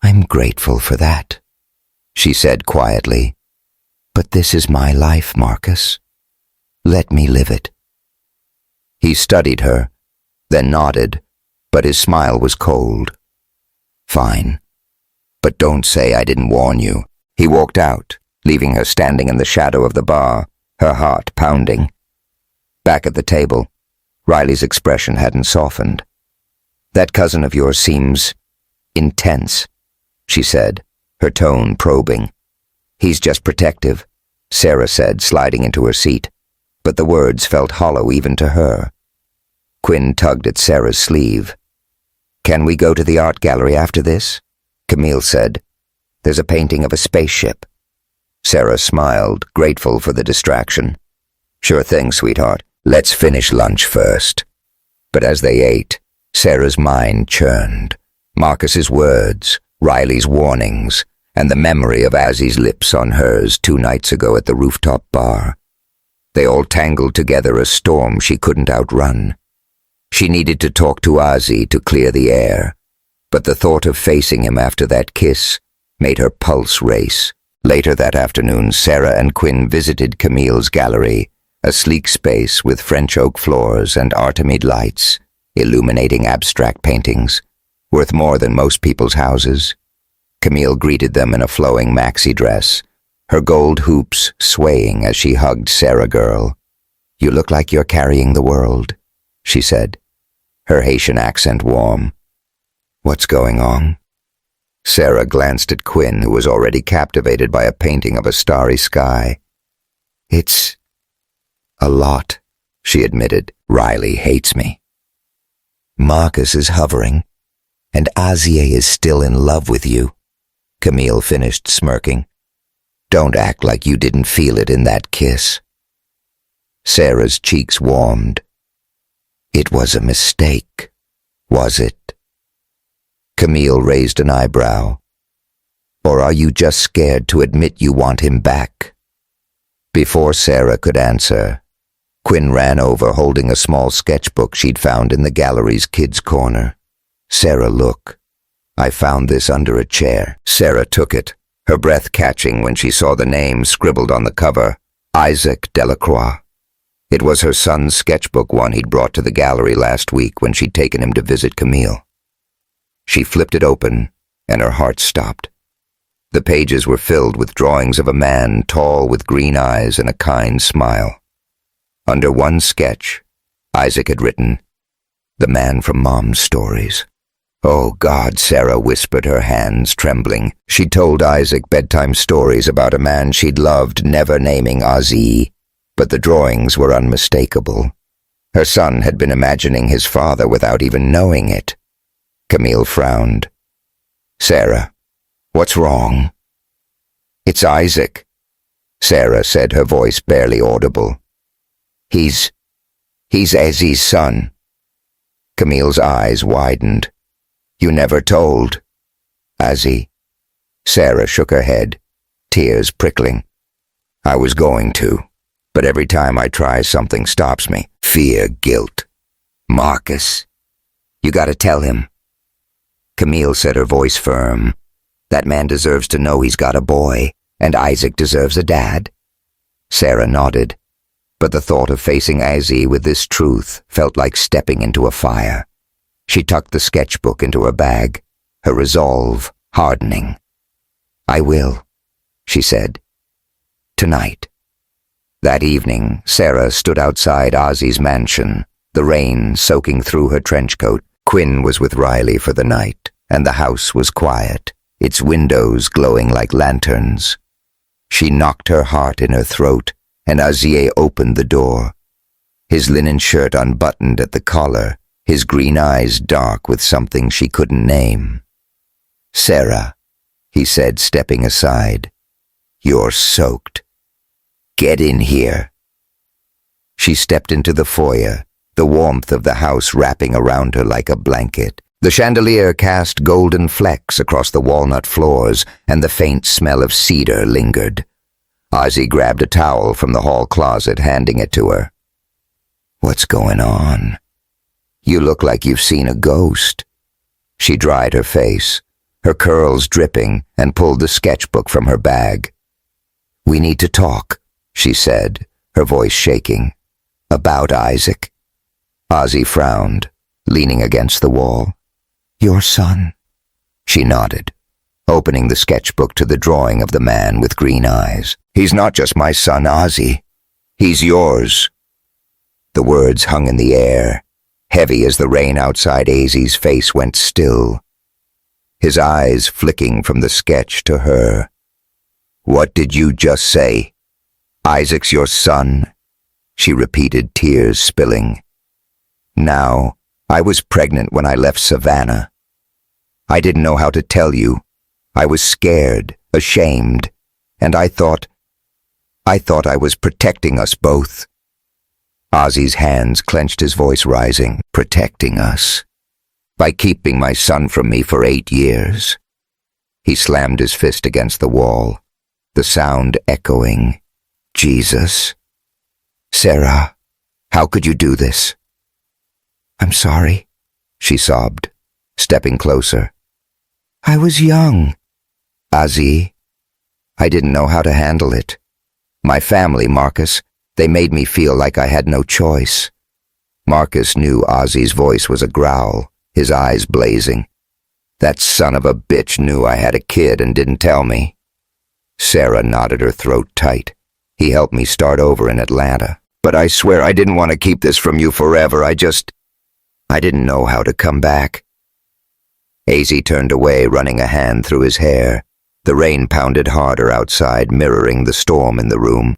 "I'm grateful for that," she said quietly. "But this is my life, Marcus. Let me live it." He studied her, then nodded, but his smile was cold. "Fine. But don't say I didn't warn you." He walked out, leaving her standing in the shadow of the bar, her heart pounding. Back at the table, Riley's expression hadn't softened. "That cousin of yours seems intense," she said, her tone probing. "He's just protective," Sarah said, sliding into her seat, but the words felt hollow even to her. Quinn tugged at Sarah's sleeve. "Can we go to the art gallery after this?" Camille said. "There's a painting of a spaceship." Sarah smiled, grateful for the distraction. "Sure thing, sweetheart. Let's finish lunch first." But as they ate, Sarah's mind churned. Marcus's words, Riley's warnings, and the memory of Azzy's lips on hers 2 nights ago at the rooftop bar. They all tangled together, a storm she couldn't outrun. She needed to talk to Azzy to clear the air, but the thought of facing him after that kiss made her pulse race. Later that afternoon, Sarah and Quinn visited Camille's gallery, a sleek space with French oak floors and Artemide lights, illuminating abstract paintings, worth more than most people's houses. Camille greeted them in a flowing maxi dress, her gold hoops swaying as she hugged Sarah girl. "You look like you're carrying the world," she said, her Haitian accent warm. "What's going on?" Sarah glanced at Quinn, who was already captivated by a painting of a starry sky. "It's a lot," she admitted. "Riley hates me. Marcus is hovering, and Azier is still in love with you," Camille finished, smirking. "Don't act like you didn't feel it in that kiss." Sarah's cheeks warmed. "It was a mistake, was it?" Camille raised an eyebrow. "Or are you just scared to admit you want him back?" Before Sarah could answer, Quinn ran over holding a small sketchbook she'd found in the gallery's kids' corner. "Sarah, look. I found this under a chair." Sarah took it, her breath catching when she saw the name scribbled on the cover, Isaac Delacroix. It was her son's sketchbook, one he'd brought to the gallery last week when she'd taken him to visit Camille. She flipped it open, and her heart stopped. The pages were filled with drawings of a man tall with green eyes and a kind smile. Under one sketch, Isaac had written, "The man from Mom's stories." "Oh God," Sarah whispered, her hands trembling. She told Isaac bedtime stories about a man she'd loved, never naming Ozzy, but the drawings were unmistakable. Her son had been imagining his father without even knowing it. Camille frowned. "Sarah, what's wrong?" "It's Isaac," Sarah said, her voice barely audible. He's Ezzy's son." Camille's eyes widened. "You never told." "Azzy." Sarah shook her head, tears prickling. "I was going to, but every time I try something stops me. Fear, guilt. Marcus, you gotta tell him. Camille said, her voice firm. That man deserves to know he's got a boy, and Isaac deserves a dad. Sarah nodded, but the thought of facing Azzy with this truth felt like stepping into a fire. She tucked the sketchbook into her bag, her resolve hardening. I will, she said. Tonight. That evening, Sarah stood outside Ozzy's mansion, the rain soaking through her trench coat. Quinn was with Riley for the night, and the house was quiet, its windows glowing like lanterns. She knocked her heart in her throat, and Ozzy opened the door. His linen shirt unbuttoned at the collar, his green eyes dark with something she couldn't name. Sarah, he said, stepping aside. You're soaked. Get in here. She stepped into the foyer, the warmth of the house wrapping around her like a blanket. The chandelier cast golden flecks across the walnut floors, and the faint smell of cedar lingered. Ozzy grabbed a towel from the hall closet, handing it to her. What's going on? You look like you've seen a ghost. She dried her face, her curls dripping, and pulled the sketchbook from her bag. We need to talk, she said, her voice shaking. About Isaac. Ozzy frowned, leaning against the wall. Your son? She nodded, opening the sketchbook to the drawing of the man with green eyes. He's not just my son, Ozzy. He's yours. The words hung in the air, heavy as the rain outside. Azzy's face went still, his eyes flicking from the sketch to her. What did you just say? Isaac's your son? She repeated, tears spilling. Now, I was pregnant when I left Savannah. I didn't know how to tell you. I was scared, ashamed, and I thought I was protecting us both. Ozzy's hands clenched, his voice rising. Protecting us? By keeping my son from me for 8 years. He slammed his fist against the wall, the sound echoing. Jesus. Sarah, how could you do this? I'm sorry, she sobbed, stepping closer. I was young. Ozzy, I didn't know how to handle it. My family, Marcus, they made me feel like I had no choice. Marcus knew Ozzy's voice was a growl, his eyes blazing. That son of a bitch knew I had a kid and didn't tell me. Sarah knotted her throat tight. He helped me start over in Atlanta. But I swear I didn't want to keep this from you forever. I didn't know how to come back. Azzy turned away, running a hand through his hair. The rain pounded harder outside, mirroring the storm in the room.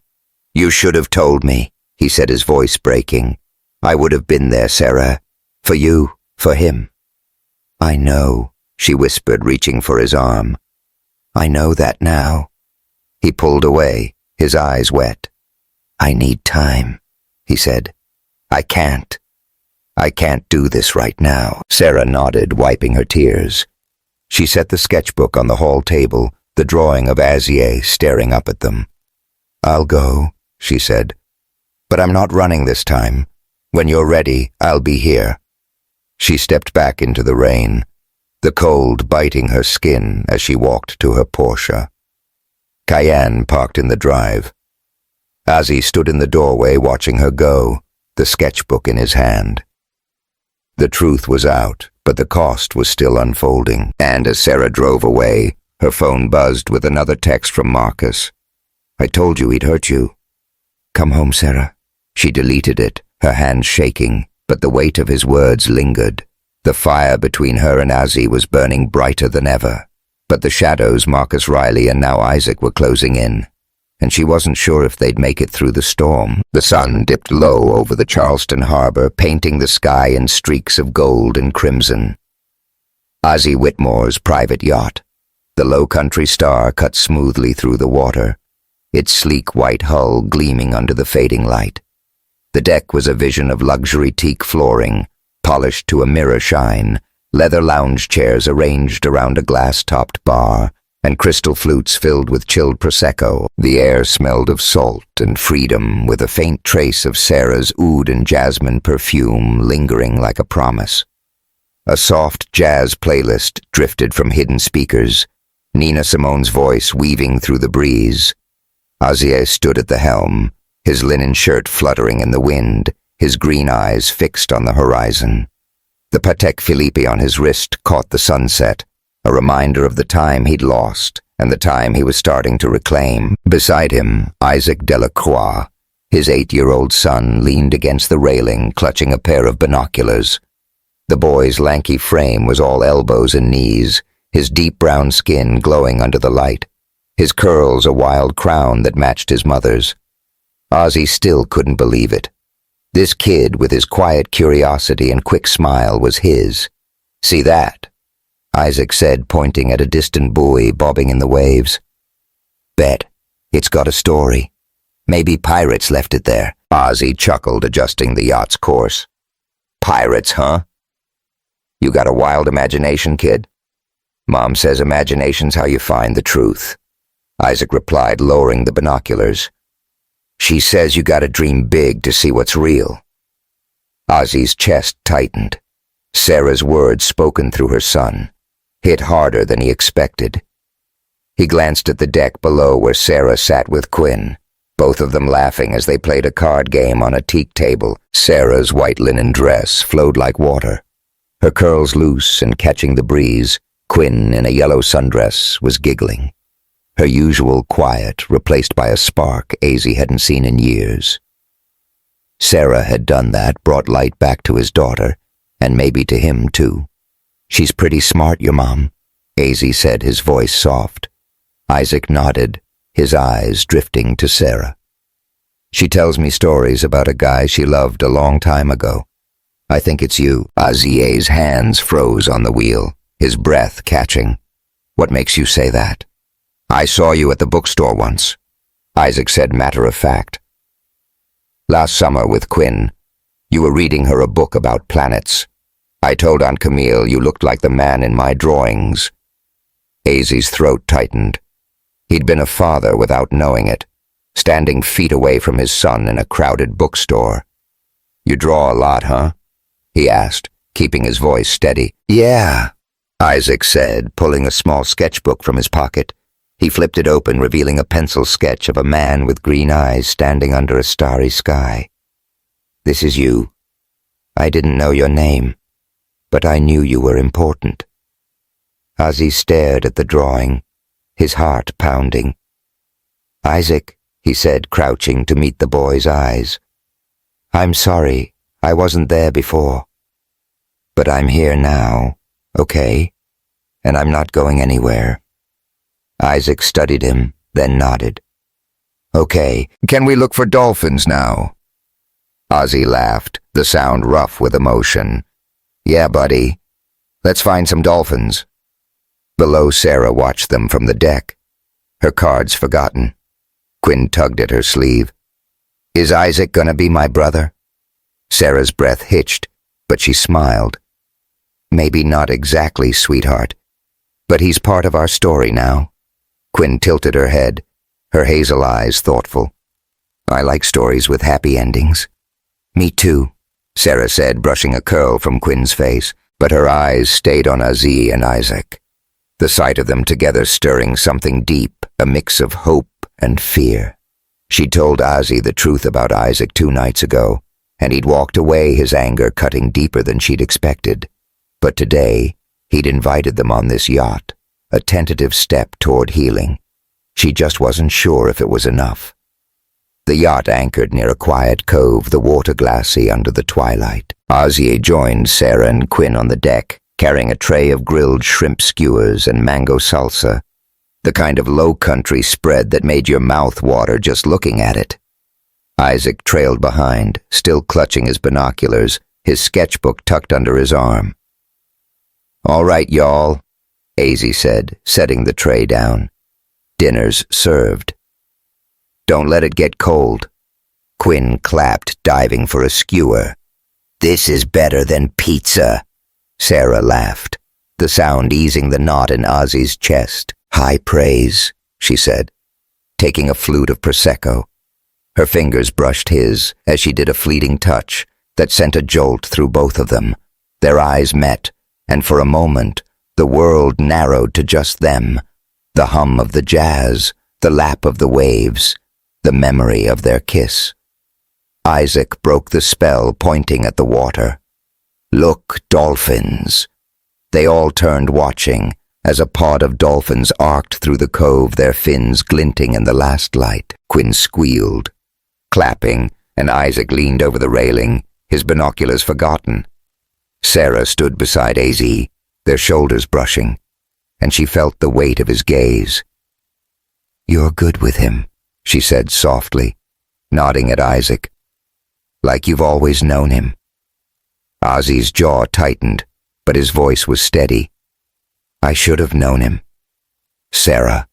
You should have told me, he said, his voice breaking. I would have been there, Sarah. For you, for him. I know, she whispered, reaching for his arm. I know that now. He pulled away, his eyes wet. I need time, he said. I can't do this right now. Sarah nodded, wiping her tears. She set the sketchbook on the hall table, the drawing of Azier staring up at them. I'll go, she said. But I'm not running this time. When you're ready, I'll be here. She stepped back into the rain, the cold biting her skin as she walked to her Porsche. Cayenne parked in the drive. Ozzy stood in the doorway watching her go, the sketchbook in his hand. The truth was out, but the cost was still unfolding, and as Sarah drove away, her phone buzzed with another text from Marcus. I told you he'd hurt you. Come home, Sarah. She deleted it, her hands shaking, but the weight of his words lingered. The fire between her and Ozzy was burning brighter than ever, but the shadows, Marcus, Riley, and now Isaac, were closing in, and she wasn't sure if they'd make it through the storm. The sun dipped low over the Charleston harbor, painting the sky in streaks of gold and crimson. Ozzy Whitmore's private yacht, the Low Country Star, cut smoothly through the water, its sleek white hull gleaming under the fading light. The deck was a vision of luxury teak flooring, polished to a mirror shine, leather lounge chairs arranged around a glass-topped bar, and crystal flutes filled with chilled Prosecco. The air smelled of salt and freedom, with a faint trace of Sarah's oud and jasmine perfume lingering like a promise. A soft jazz playlist drifted from hidden speakers, Nina Simone's voice weaving through the breeze. Azier stood at the helm, his linen shirt fluttering in the wind, his green eyes fixed on the horizon. The Patek Philippe on his wrist caught the sunset, a reminder of the time he'd lost and the time he was starting to reclaim. Beside him, Isaac Delacroix, his 8-year-old son, leaned against the railing, clutching a pair of binoculars. The boy's lanky frame was all elbows and knees, his deep brown skin glowing under the light, his curls a wild crown that matched his mother's. Ozzy still couldn't believe it. This kid, with his quiet curiosity and quick smile, was his. "See that?" Isaac said, pointing at a distant buoy bobbing in the waves. "Bet. It's got a story. Maybe pirates left it there." Ozzy chuckled, adjusting the yacht's course. "Pirates, huh? You got a wild imagination, kid." "Mom says imagination's how you find the truth," Isaac replied, lowering the binoculars. "She says you gotta dream big to see what's real." Ozzy's chest tightened. Sarah's words, spoken through her son, hit harder than he expected. He glanced at the deck below where Sarah sat with Quinn, both of them laughing as they played a card game on a teak table. Sarah's white linen dress flowed like water, her curls loose and catching the breeze. Quinn, in a yellow sundress, was giggling, her usual quiet replaced by a spark Azy hadn't seen in years. Sarah had done that, brought light back to his daughter, and maybe to him too. "She's pretty smart, your mom," Azy said, his voice soft. Isaac nodded, his eyes drifting to Sarah. "She tells me stories about a guy she loved a long time ago. I think it's you." Azier's hands froze on the wheel, his breath catching. "What makes you say that?" "I saw you at the bookstore once," Isaac said, matter of fact. "Last summer with Quinn. You were reading her a book about planets. I told Aunt Camille you looked like the man in my drawings." Azy's throat tightened. He'd been a father without knowing it, standing feet away from his son in a crowded bookstore. "You draw a lot, huh?" he asked, keeping his voice steady. "Yeah," Isaac said, pulling a small sketchbook from his pocket. He flipped it open, revealing a pencil sketch of a man with green eyes standing under a starry sky. "This is you. I didn't know your name, but I knew you were important." Ozzy stared at the drawing, his heart pounding. "Isaac," he said, crouching to meet the boy's eyes. "I'm sorry, I wasn't there before. But I'm here now, okay? And I'm not going anywhere." Isaac studied him, then nodded. "Okay, can we look for dolphins now?" Ozzy laughed, the sound rough with emotion. "Yeah, buddy. Let's find some dolphins." Below, Sarah watched them from the deck, her cards forgotten. Quinn tugged at her sleeve. "Is Isaac gonna be my brother?" Sarah's breath hitched, but she smiled. "Maybe not exactly, sweetheart, but he's part of our story now." Quinn tilted her head, her hazel eyes thoughtful. "I like stories with happy endings." "Me too," Sarah said, brushing a curl from Quinn's face, but her eyes stayed on Ozzy and Isaac, the sight of them together stirring something deep, a mix of hope and fear. She told Ozzy the truth about Isaac 2 nights ago, and he'd walked away, his anger cutting deeper than she'd expected. But today, he'd invited them on this yacht, a tentative step toward healing. She just wasn't sure if it was enough. The yacht anchored near a quiet cove, the water glassy under the twilight. Ozzy joined Sarah and Quinn on the deck, carrying a tray of grilled shrimp skewers and mango salsa, the kind of low-country spread that made your mouth water just looking at it. Isaac trailed behind, still clutching his binoculars, his sketchbook tucked under his arm. "All right, y'all," Azy said, setting the tray down. "Dinner's served." "Don't let it get cold." Quinn clapped, diving for a skewer. "This is better than pizza," Sarah laughed, the sound easing the knot in Ozzy's chest. High praise, she said, taking a flute of Prosecco. Her fingers brushed his as she did a fleeting touch that sent a jolt through both of them. Their eyes met, and for a moment, the world narrowed to just them. The hum of the jazz, the lap of the waves, the memory of their kiss. Isaac broke the spell, pointing at the water. Look, dolphins. They all turned, watching, as a pod of dolphins arced through the cove, their fins glinting in the last light. Quinn squealed, clapping, and Isaac leaned over the railing, his binoculars forgotten. Sarah stood beside AZ, their shoulders brushing, and she felt the weight of his gaze. "You're good with him," she said softly, nodding at Isaac. "Like you've always known him." Ozzy's jaw tightened, but his voice was steady. "I should have known him. Sarah.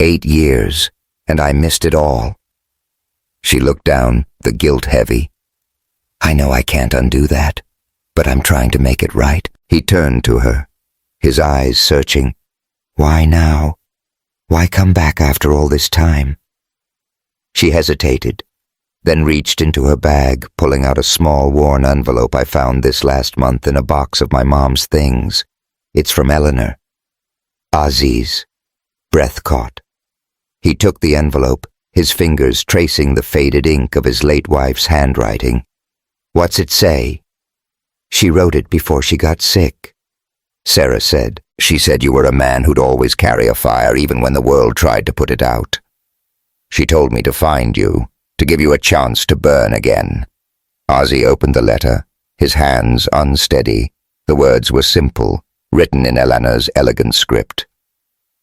8 years, and I missed it all." She looked down, the guilt heavy. "I know I can't undo that, but I'm trying to make it right." He turned to her, his eyes searching. "Why now? Why come back after all this time?" She hesitated, then reached into her bag, pulling out a small, worn envelope I found this last month in a box of my mom's things. "It's from Eleanor." Ozzy's. Breath caught. He took the envelope, his fingers tracing the faded ink of his late wife's handwriting. "What's it say?" "She wrote it before she got sick," Sarah said. "She said you were a man who'd always carry a fire even when the world tried to put it out. She told me to find you, to give you a chance to burn again." Ozzy opened the letter, his hands unsteady. The words were simple, written in Eleanor's elegant script.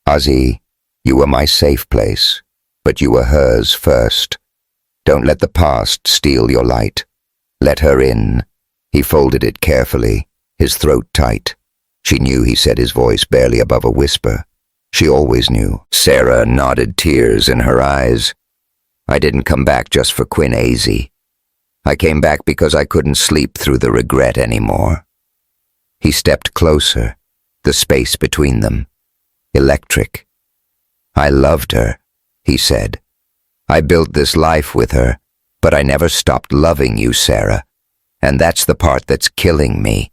"Ozzy, you were my safe place, but you were hers first. Don't let the past steal your light. Let her in." He folded it carefully, his throat tight. She knew he said his voice barely above a whisper. She always knew. Sarah nodded, tears in her eyes. "I didn't come back just for Quinn AZ. I came back because I couldn't sleep through the regret anymore." He stepped closer, the space between them electric. "I loved her," he said. "I built this life with her, but I never stopped loving you, Sarah, and that's the part that's killing me."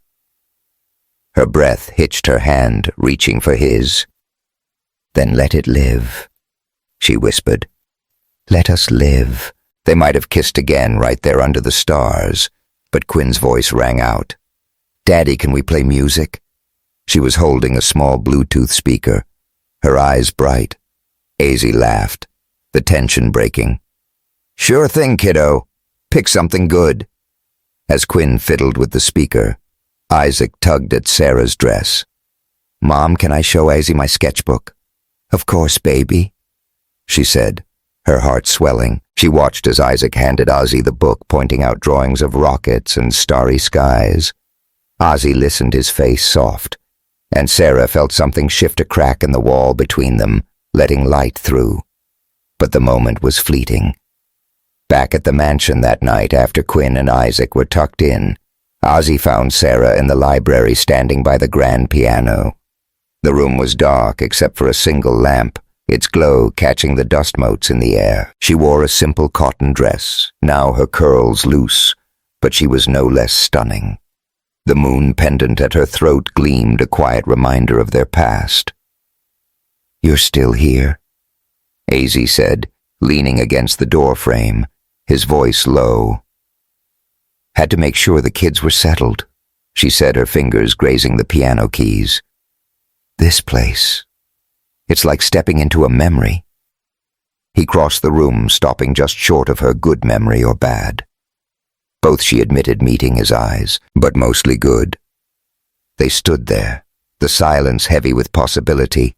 Her breath hitched her hand, reaching for his. "Then let it live," she whispered. "Let us live." They might have kissed again right there under the stars, but Quinn's voice rang out. "Daddy, can we play music?" She was holding a small Bluetooth speaker, her eyes bright. AZ laughed, the tension breaking. "Sure thing, kiddo. Pick something good." As Quinn fiddled with the speaker, Isaac tugged at Sarah's dress. "Mom, can I show AZ my sketchbook?" "Of course, baby," she said, her heart swelling. She watched as Isaac handed Ozzy the book, pointing out drawings of rockets and starry skies. Ozzy listened, his face soft, and Sarah felt something shift, a crack in the wall between them, letting light through. But the moment was fleeting. Back at the mansion that night, after Quinn and Isaac were tucked in, Ozzy found Sarah in the library, standing by the grand piano. The room was dark except for a single lamp, its glow catching the dust motes in the air. She wore a simple cotton dress, now her curls loose, but she was no less stunning. The moon pendant at her throat gleamed, a quiet reminder of their past. "You're still here," AZ said, leaning against the door frame, his voice low. "Had to make sure the kids were settled," she said, her fingers grazing the piano keys. "This place, it's like stepping into a memory." He crossed the room, stopping just short of her good memory or bad. Both, she admitted, meeting his eyes, but mostly good. They stood there, the silence heavy with possibility.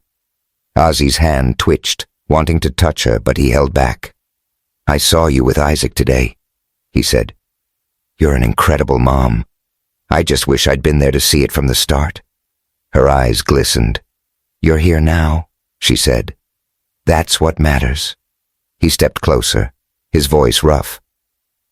Ozzy's hand twitched, wanting to touch her, but he held back. "I saw you with Isaac today," he said. "You're an incredible mom. I just wish I'd been there to see it from the start." Her eyes glistened. "You're here now," she said. "That's what matters." He stepped closer, his voice rough.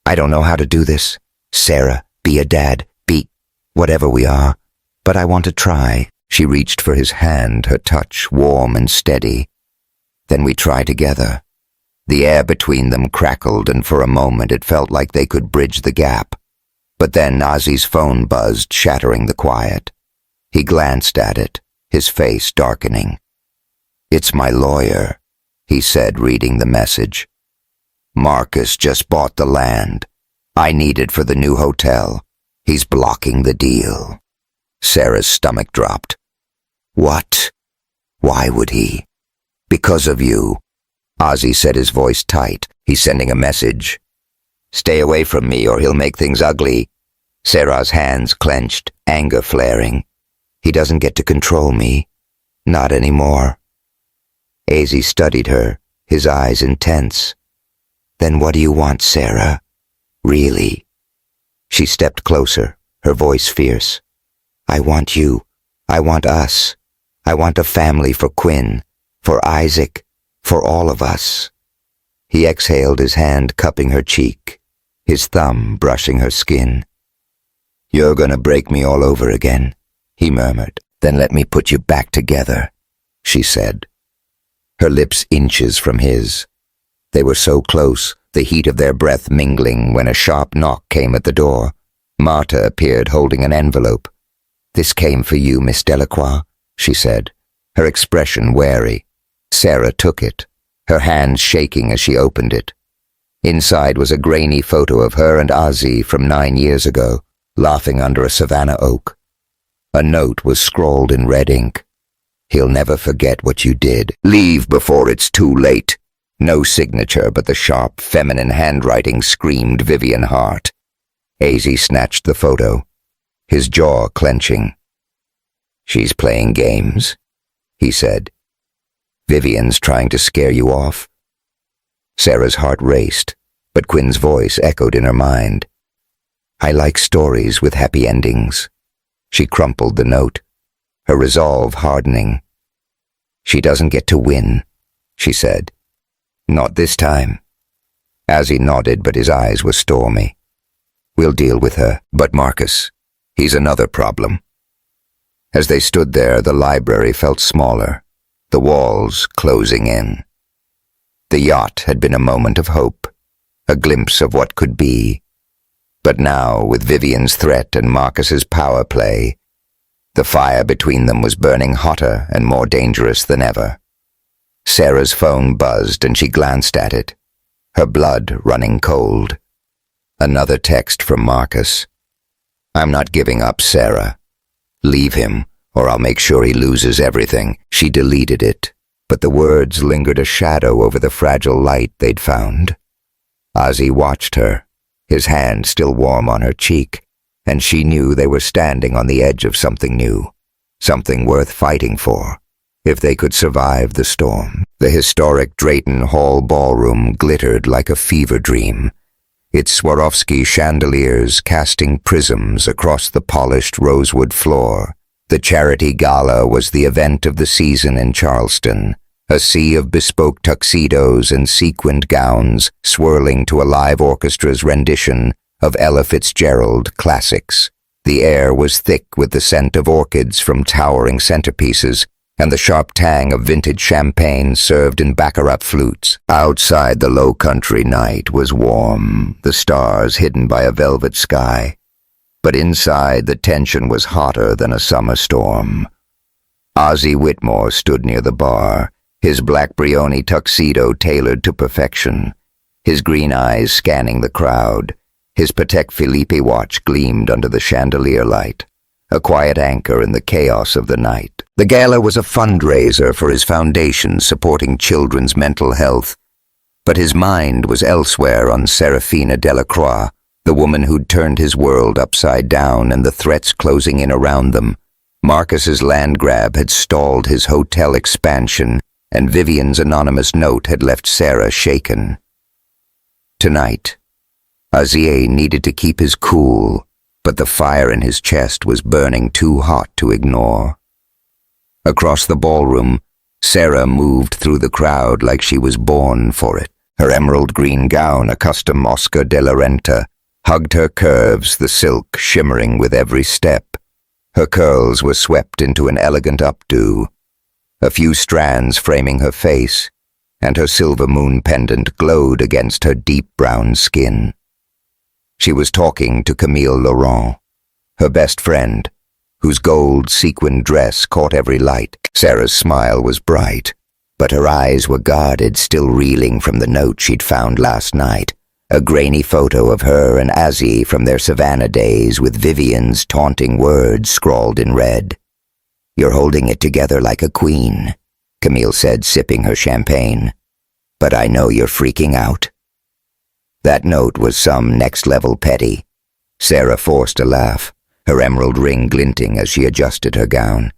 "I don't know how to do this, Sarah, be a dad, be whatever we are, but I want to try." She reached for his hand, her touch warm and steady. Then we try together. The air between them crackled, and for a moment it felt like they could bridge the gap. But then Ozzy's phone buzzed, shattering the quiet. He glanced at it, his face darkening. "It's my lawyer," he said, reading the message. "Marcus just bought the land. I need it for the new hotel. He's blocking the deal." Sarah's stomach dropped. "What? Why would he?" "Because of you." Ozzy said, his voice tight. "He's sending a message. Stay away from me or he'll make things ugly." Sarah's hands clenched, anger flaring. "He doesn't get to control me. Not anymore." Ozzy studied her, his eyes intense. "Then what do you want, Sarah? Really?" She stepped closer, her voice fierce. "I want you. I want us. I want a family for Quinn, for Isaac, for all of us." He exhaled, his hand cupping her cheek, his thumb brushing her skin. "You're gonna break me all over again," he murmured. "Then let me put you back together," she said. Her lips inches from his. They were so close, the heat of their breath mingling, when a sharp knock came at the door. Marta appeared holding an envelope. "This came for you, Miss Delacroix," she said, her expression wary. Sarah took it, her hands shaking as she opened it. Inside was a grainy photo of her and Ozzy from 9 years ago, laughing under a savannah oak. A note was scrawled in red ink. "He'll never forget what you did. Leave before it's too late." No signature, but the sharp, feminine handwriting screamed Vivian Hart. Ozzy snatched the photo, his jaw clenching. "She's playing games," he said. "Vivian's trying to scare you off." Sarah's heart raced, but Quinn's voice echoed in her mind. "I like stories with happy endings." She crumpled the note, her resolve hardening. "She doesn't get to win," she said. "Not this time." Ozzy nodded, but his eyes were stormy. "We'll deal with her, but Marcus, he's another problem." As they stood there, the library felt smaller, the walls closing in. The yacht had been a moment of hope, a glimpse of what could be. But now, with Vivian's threat and Marcus's power play, the fire between them was burning hotter and more dangerous than ever. Sarah's phone buzzed and she glanced at it, her blood running cold. Another text from Marcus. "I'm not giving up, Sarah. Leave him, or I'll make sure he loses everything." She deleted it, but the words lingered a shadow over the fragile light they'd found. Ozzy watched her, his hand still warm on her cheek, and she knew they were standing on the edge of something new, something worth fighting for, if they could survive the storm. The historic Drayton Hall ballroom glittered like a fever dream, its Swarovski chandeliers casting prisms across the polished rosewood floor. The charity gala was the event of the season in Charleston, a sea of bespoke tuxedos and sequined gowns swirling to a live orchestra's rendition of Ella Fitzgerald classics. The air was thick with the scent of orchids from towering centerpieces, and the sharp tang of vintage champagne served in baccarat flutes. Outside, the low-country night was warm, the stars hidden by a velvet sky. But inside, the tension was hotter than a summer storm. Ozzy Whitmore stood near the bar, his black Brioni tuxedo tailored to perfection, his green eyes scanning the crowd. His Patek Philippe watch gleamed under the chandelier light, a quiet anchor in the chaos of the night. The gala was a fundraiser for his foundation supporting children's mental health, but his mind was elsewhere on Serafina Delacroix, the woman who'd turned his world upside down and the threats closing in around them. Marcus's land grab had stalled his hotel expansion, and Vivian's anonymous note had left Sarah shaken. Tonight, Ozzy needed to keep his cool, but the fire in his chest was burning too hot to ignore. Across the ballroom, Sarah moved through the crowd like she was born for it. Her emerald green gown, a custom Oscar de la Renta, hugged her curves, the silk shimmering with every step. Her curls were swept into an elegant updo, a few strands framing her face, and her silver moon pendant glowed against her deep brown skin. She was talking to Camille Laurent, her best friend, whose gold sequined dress caught every light. Sarah's smile was bright, but her eyes were guarded, still reeling from the note she'd found last night, a grainy photo of her and Azzy from their Savannah days with Vivian's taunting words scrawled in red. "You're holding it together like a queen," Camille said, sipping her champagne. "But I know you're freaking out." That note was some next-level petty. Sarah forced a laugh, her emerald ring glinting as she adjusted her gown.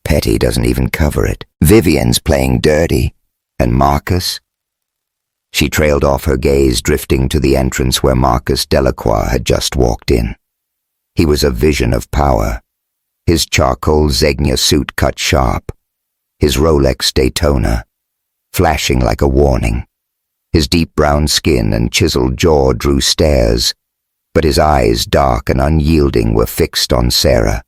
Petty doesn't even cover it. Vivian's playing dirty. And Marcus? She trailed off, her gaze drifting to the entrance where Marcus Delacroix had just walked in. He was a vision of power. His charcoal Zegna suit cut sharp. His Rolex Daytona, flashing like a warning. His deep brown skin and chiseled jaw drew stares, but his eyes, dark and unyielding, were fixed on Sarah.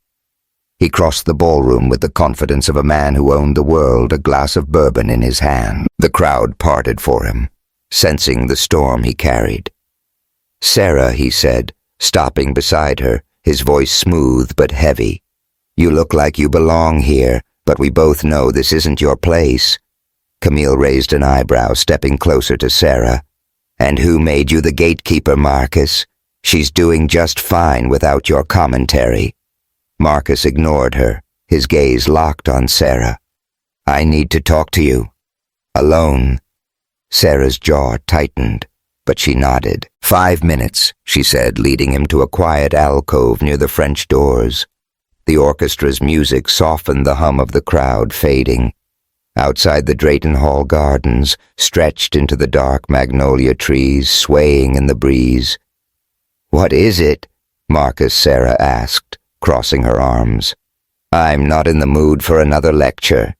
He crossed the ballroom with the confidence of a man who owned the world, a glass of bourbon in his hand. The crowd parted for him, sensing the storm he carried. "Sarah," he said, stopping beside her, his voice smooth but heavy. "You look like you belong here, but we both know this isn't your place." Camille raised an eyebrow, stepping closer to Sarah. "And who made you the gatekeeper, Marcus? She's doing just fine without your commentary." Marcus ignored her, his gaze locked on Sarah. "I need to talk to you. Alone." Sarah's jaw tightened, but she nodded. "5 minutes," she said, leading him to a quiet alcove near the French doors. The orchestra's music softened the hum of the crowd fading. Outside the Drayton Hall gardens, stretched into the dark magnolia trees, swaying in the breeze. "What is it?" Marcus Sarah asked, crossing her arms. "I'm not in the mood for another lecture."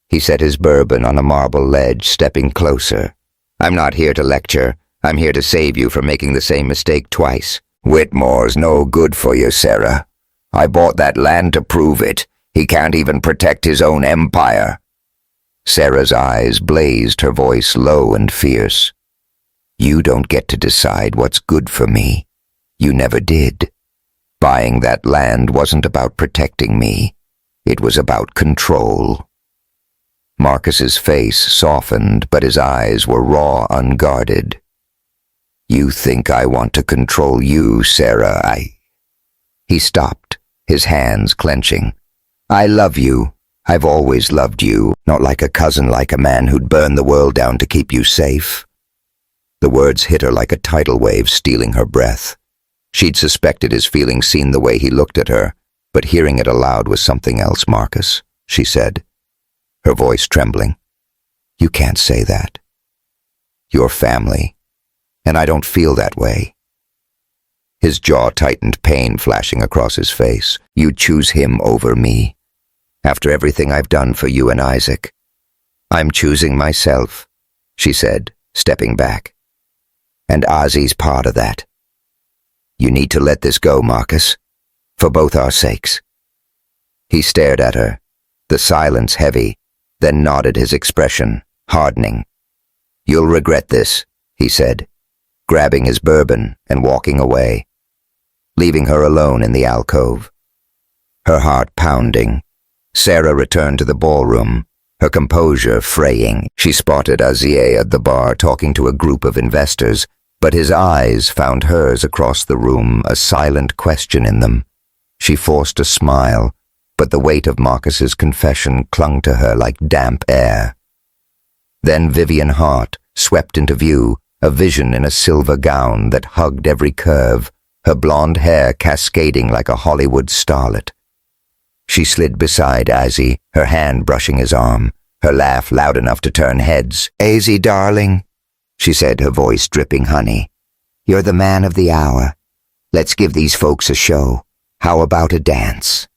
He set his bourbon on a marble ledge, stepping closer. "I'm not here to lecture. I'm here to save you from making the same mistake twice. Whitmore's no good for you, Sarah. I bought that land to prove it. He can't even protect his own empire." Sarah's eyes blazed, her voice low and fierce. "You don't get to decide what's good for me. You never did. Buying that land wasn't about protecting me. It was about control." Marcus's face softened, but his eyes were raw, unguarded. "You think I want to control you, Sarah? He stopped, his hands clenching. "I love you. I've always loved you, not like a cousin, like a man who'd burn the world down to keep you safe." The words hit her like a tidal wave, stealing her breath. She'd suspected his feelings, seen the way he looked at her, but hearing it aloud was something else. "Marcus," she said, her voice trembling. "You can't say that. You're family, and I don't feel that way." His jaw tightened, pain flashing across his face. "You'd choose him over me. After everything I've done for you and Isaac." "I'm choosing myself," she said, stepping back. "And Ozzy's part of that. You need to let this go, Marcus, for both our sakes." He stared at her, the silence heavy, then nodded, his expression hardening. "You'll regret this," he said, grabbing his bourbon and walking away, leaving her alone in the alcove. Her heart pounding, Sarah returned to the ballroom, her composure fraying. She spotted Azier at the bar talking to a group of investors, but his eyes found hers across the room, a silent question in them. She forced a smile, but the weight of Marcus's confession clung to her like damp air. Then Vivian Hart swept into view, a vision in a silver gown that hugged every curve, her blonde hair cascading like a Hollywood starlet. She slid beside Azzy, her hand brushing his arm, her laugh loud enough to turn heads. "Azzy, darling," she said, her voice dripping honey. "You're the man of the hour. Let's give these folks a show. How about a dance?"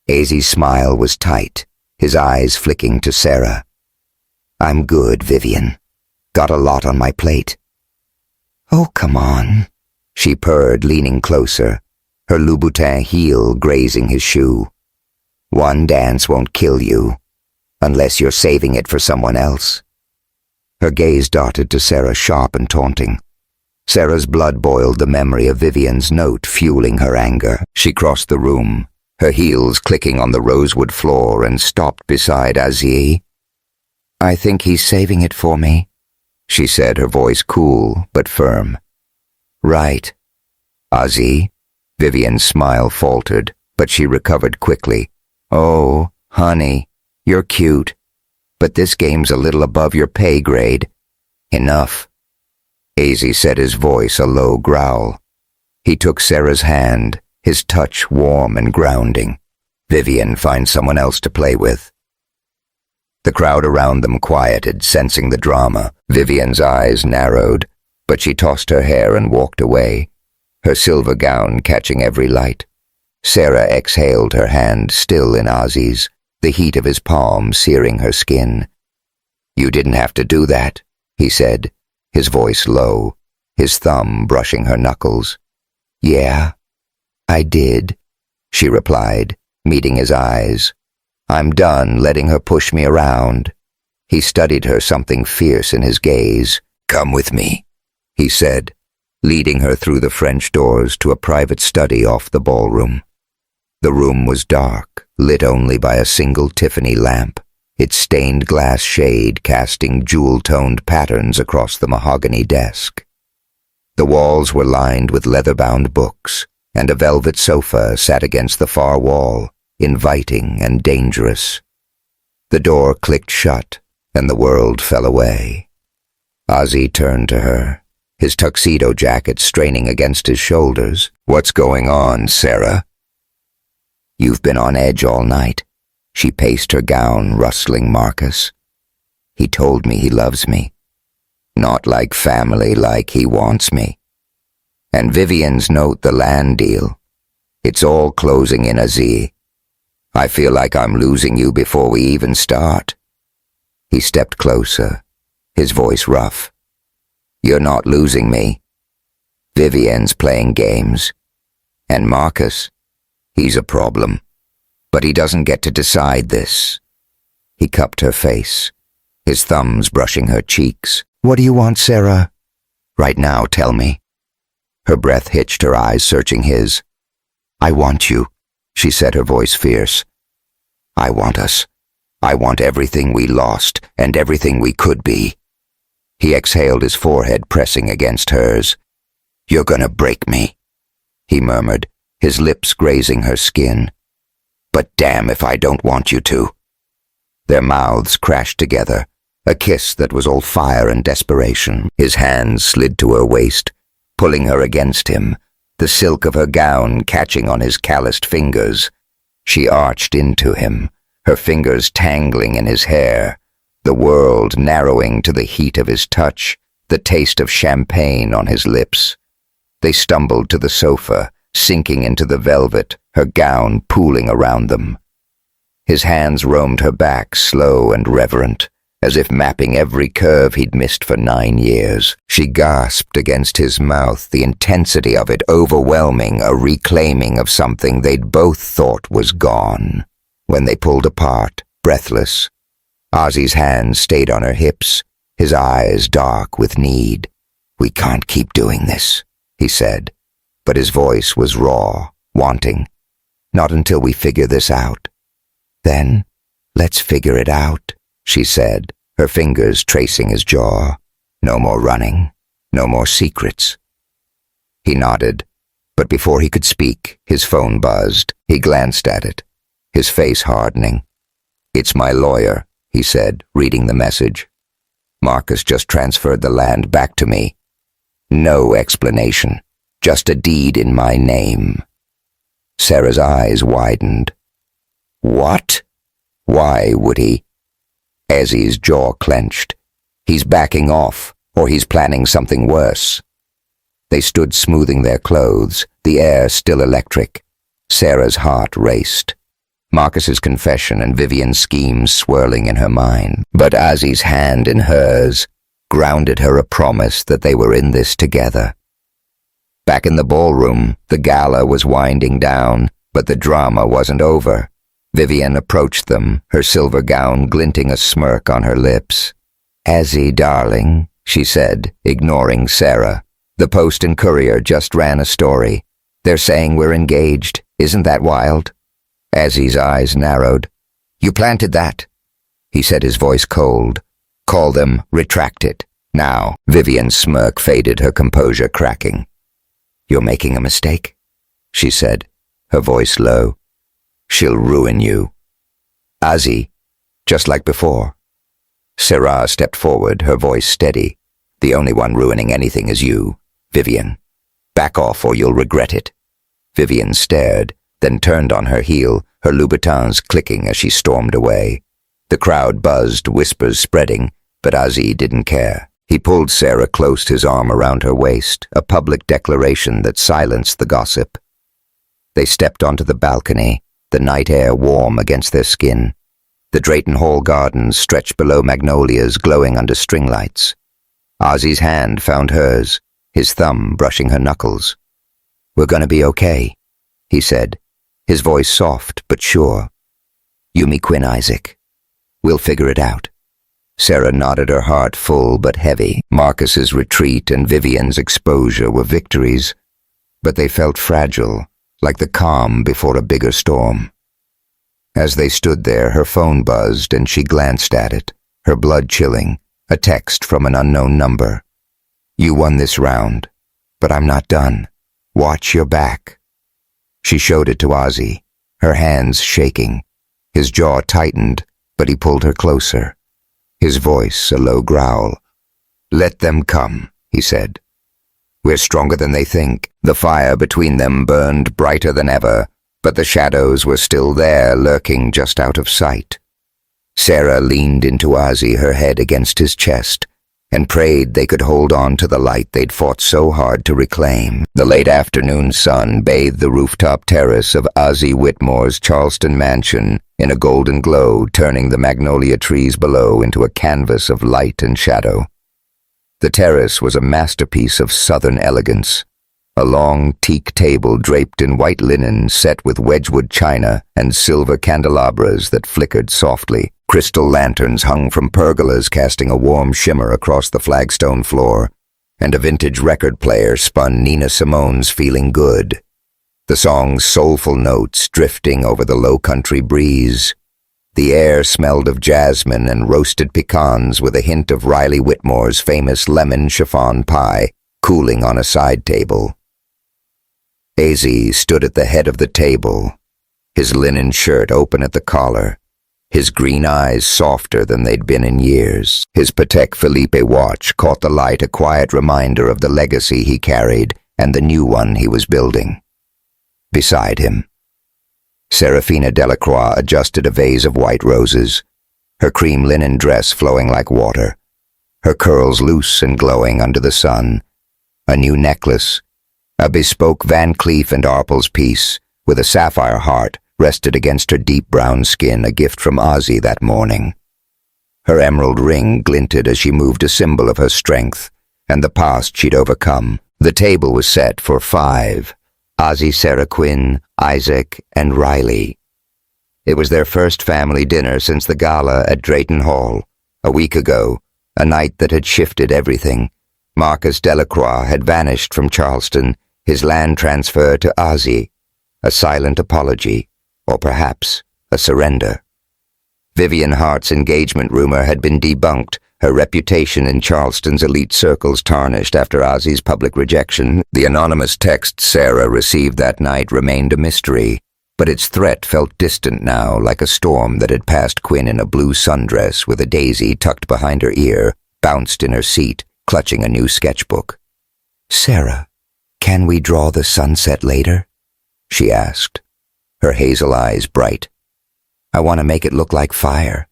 Azzy's smile was tight, his eyes flicking to Sarah. "I'm good, Vivian. Got a lot on my plate." "Oh, come on," she purred, leaning closer, her Louboutin heel grazing his shoe. One dance won't kill you, unless you're saving it for someone else. Her gaze darted to Sarah, sharp and taunting. Sarah's blood boiled the memory of Vivian's note, fueling her anger. She crossed the room, her heels clicking on the rosewood floor, and stopped beside Aziz. "I think he's saving it for me," she said, her voice cool but firm. "Right." "Aziz?" Vivian's smile faltered, but she recovered quickly. "Oh, honey, you're cute, but this game's a little above your pay grade. Enough." Aziz said, his voice a low growl. He took Sarah's hand, his touch warm and grounding. "Vivian, find someone else to play with." The crowd around them quieted, sensing the drama. Vivian's eyes narrowed, but she tossed her hair and walked away, her silver gown catching every light. Sarah exhaled, her hand still in Aziz's, the heat of his palm searing her skin. "You didn't have to do that," he said, his voice low, his thumb brushing her knuckles. "Yeah, I did," she replied, meeting his eyes. "I'm done letting her push me around." He studied her, something fierce in his gaze. "Come with me," he said, leading her through the French doors to a private study off the ballroom. The room was dark, lit only by a single Tiffany lamp, its stained glass shade casting jewel-toned patterns across the mahogany desk. The walls were lined with leather-bound books, and a velvet sofa sat against the far wall, inviting and dangerous. The door clicked shut, and the world fell away. Aziz turned to her, his tuxedo jacket straining against his shoulders. "What's going on, Sarah?" "You've been on edge all night." She paced her gown, rustling Marcus. "He told me he loves me. Not like family, like he wants me. And Vivian's note, the land deal. It's all closing in, Aziz. I feel like I'm losing you before we even start." He stepped closer, his voice rough. "You're not losing me. Vivian's playing games. And Marcus, he's a problem. But he doesn't get to decide this." He cupped her face, his thumbs brushing her cheeks. "What do you want, Sarah?" "Right now, tell me." Her breath hitched, her eyes searching his. "I want you," she said, her voice fierce. "I want us. I want everything we lost and everything we could be." He exhaled, his forehead pressing against hers. "You're gonna break me," he murmured, his lips grazing her skin. "But damn if I don't want you to." Their mouths crashed together, a kiss that was all fire and desperation. His hands slid to her waist, pulling her against him, the silk of her gown catching on his calloused fingers. She arched into him, her fingers tangling in his hair, the world narrowing to the heat of his touch, the taste of champagne on his lips. They stumbled to the sofa, sinking into the velvet, her gown pooling around them. His hands roamed her back, slow and reverent, as if mapping every curve he'd missed for 9 years. She gasped against his mouth, the intensity of it overwhelming, a reclaiming of something they'd both thought was gone. When they pulled apart, breathless, Ozzy's hands stayed on her hips, his eyes dark with need. "We can't keep doing this," he said, but his voice was raw, wanting. "Not until we figure this out." "Then, let's figure it out," she said, her fingers tracing his jaw. "No more running, no more secrets." He nodded, but before he could speak, his phone buzzed. He glanced at it, his face hardening. "It's my lawyer," he said, reading the message. "Marcus just transferred the land back to me. No explanation, just a deed in my name." Sarah's eyes widened. "What? Why would he?" Ezzy's jaw clenched. "He's backing off, or he's planning something worse." They stood smoothing their clothes, the air still electric. Sarah's heart raced. Marcus's confession and Vivian's schemes swirling in her mind. But Ozzy's hand in hers grounded her, a promise that they were in this together. Back in the ballroom, the gala was winding down, but the drama wasn't over. Vivian approached them, her silver gown glinting a smirk on her lips. "Azzy, darling," she said, ignoring Sarah. "The Post and Courier just ran a story. They're saying we're engaged. Isn't that wild?" Azzy's eyes narrowed. "You planted that," he said, his voice cold. "Call them, retract it. Now." Vivian's smirk faded, her composure cracking. "You're making a mistake," she said, her voice low. "She'll ruin you." "Azzy, just like before." Sarah stepped forward, her voice steady. "The only one ruining anything is you, Vivian. Back off or you'll regret it." Vivian stared, then turned on her heel, her Louboutins clicking as she stormed away. The crowd buzzed, whispers spreading, but Azzy didn't care. He pulled Sarah close, his arm around her waist, a public declaration that silenced the gossip. They stepped onto the balcony, the night air warm against their skin. The Drayton Hall gardens stretched below magnolias glowing under string lights. Azzy's hand found hers, his thumb brushing her knuckles. "We're gonna be okay," he said, his voice soft but sure. "You me Quinn, Isaac. We'll figure it out." Sarah nodded, her heart full but heavy. Marcus's retreat and Vivian's exposure were victories, but they felt fragile, like the calm before a bigger storm. As they stood there, her phone buzzed and she glanced at it, her blood chilling, a text from an unknown number. "You won this round, but I'm not done. Watch your back." She showed it to Azzy, her hands shaking. His jaw tightened, but he pulled her closer. His voice a low growl. "Let them come," he said. "We're stronger than they think." The fire between them burned brighter than ever, but the shadows were still there, lurking just out of sight. Sarah leaned into Azzy, her head against his chest, and prayed they could hold on to the light they'd fought so hard to reclaim. The late afternoon sun bathed the rooftop terrace of Azzy Whitmore's Charleston mansion in a golden glow, turning the magnolia trees below into a canvas of light and shadow. The terrace was a masterpiece of southern elegance. A long teak table draped in white linen set with Wedgwood china and silver candelabras that flickered softly. Crystal lanterns hung from pergolas casting a warm shimmer across the flagstone floor, and a vintage record player spun Nina Simone's "Feeling Good," the song's soulful notes drifting over the low-country breeze. The air smelled of jasmine and roasted pecans with a hint of Riley Whitmore's famous lemon chiffon pie cooling on a side table. Azzy stood at the head of the table, his linen shirt open at the collar, his green eyes softer than they'd been in years. His Patek Philippe watch caught the light, a quiet reminder of the legacy he carried and the new one he was building. Beside him, Serafina Delacroix adjusted a vase of white roses, her cream linen dress flowing like water, her curls loose and glowing under the sun. A new necklace, a bespoke Van Cleef and Arpels piece with a sapphire heart, rested against her deep brown skin, a gift from Azzy that morning. Her emerald ring glinted as she moved, a symbol of her strength and the past she'd overcome. The table was set for 5. Azzy, Sarah Quinn, Isaac, and Riley. It was their first family dinner since the gala at Drayton Hall, a week ago, a night that had shifted everything. Marcus Delacroix had vanished from Charleston, his land transfer to Azzy, a silent apology, or perhaps a surrender. Vivian Hart's engagement rumor had been debunked, her reputation in Charleston's elite circles tarnished after Azzy's public rejection. The anonymous text Sarah received that night remained a mystery, but its threat felt distant now, like a storm that had passed. Quinn, in a blue sundress with a daisy tucked behind her ear, bounced in her seat, clutching a new sketchbook. "Sarah, can we draw the sunset later?" she asked, her hazel eyes bright. "I want to make it look like fire."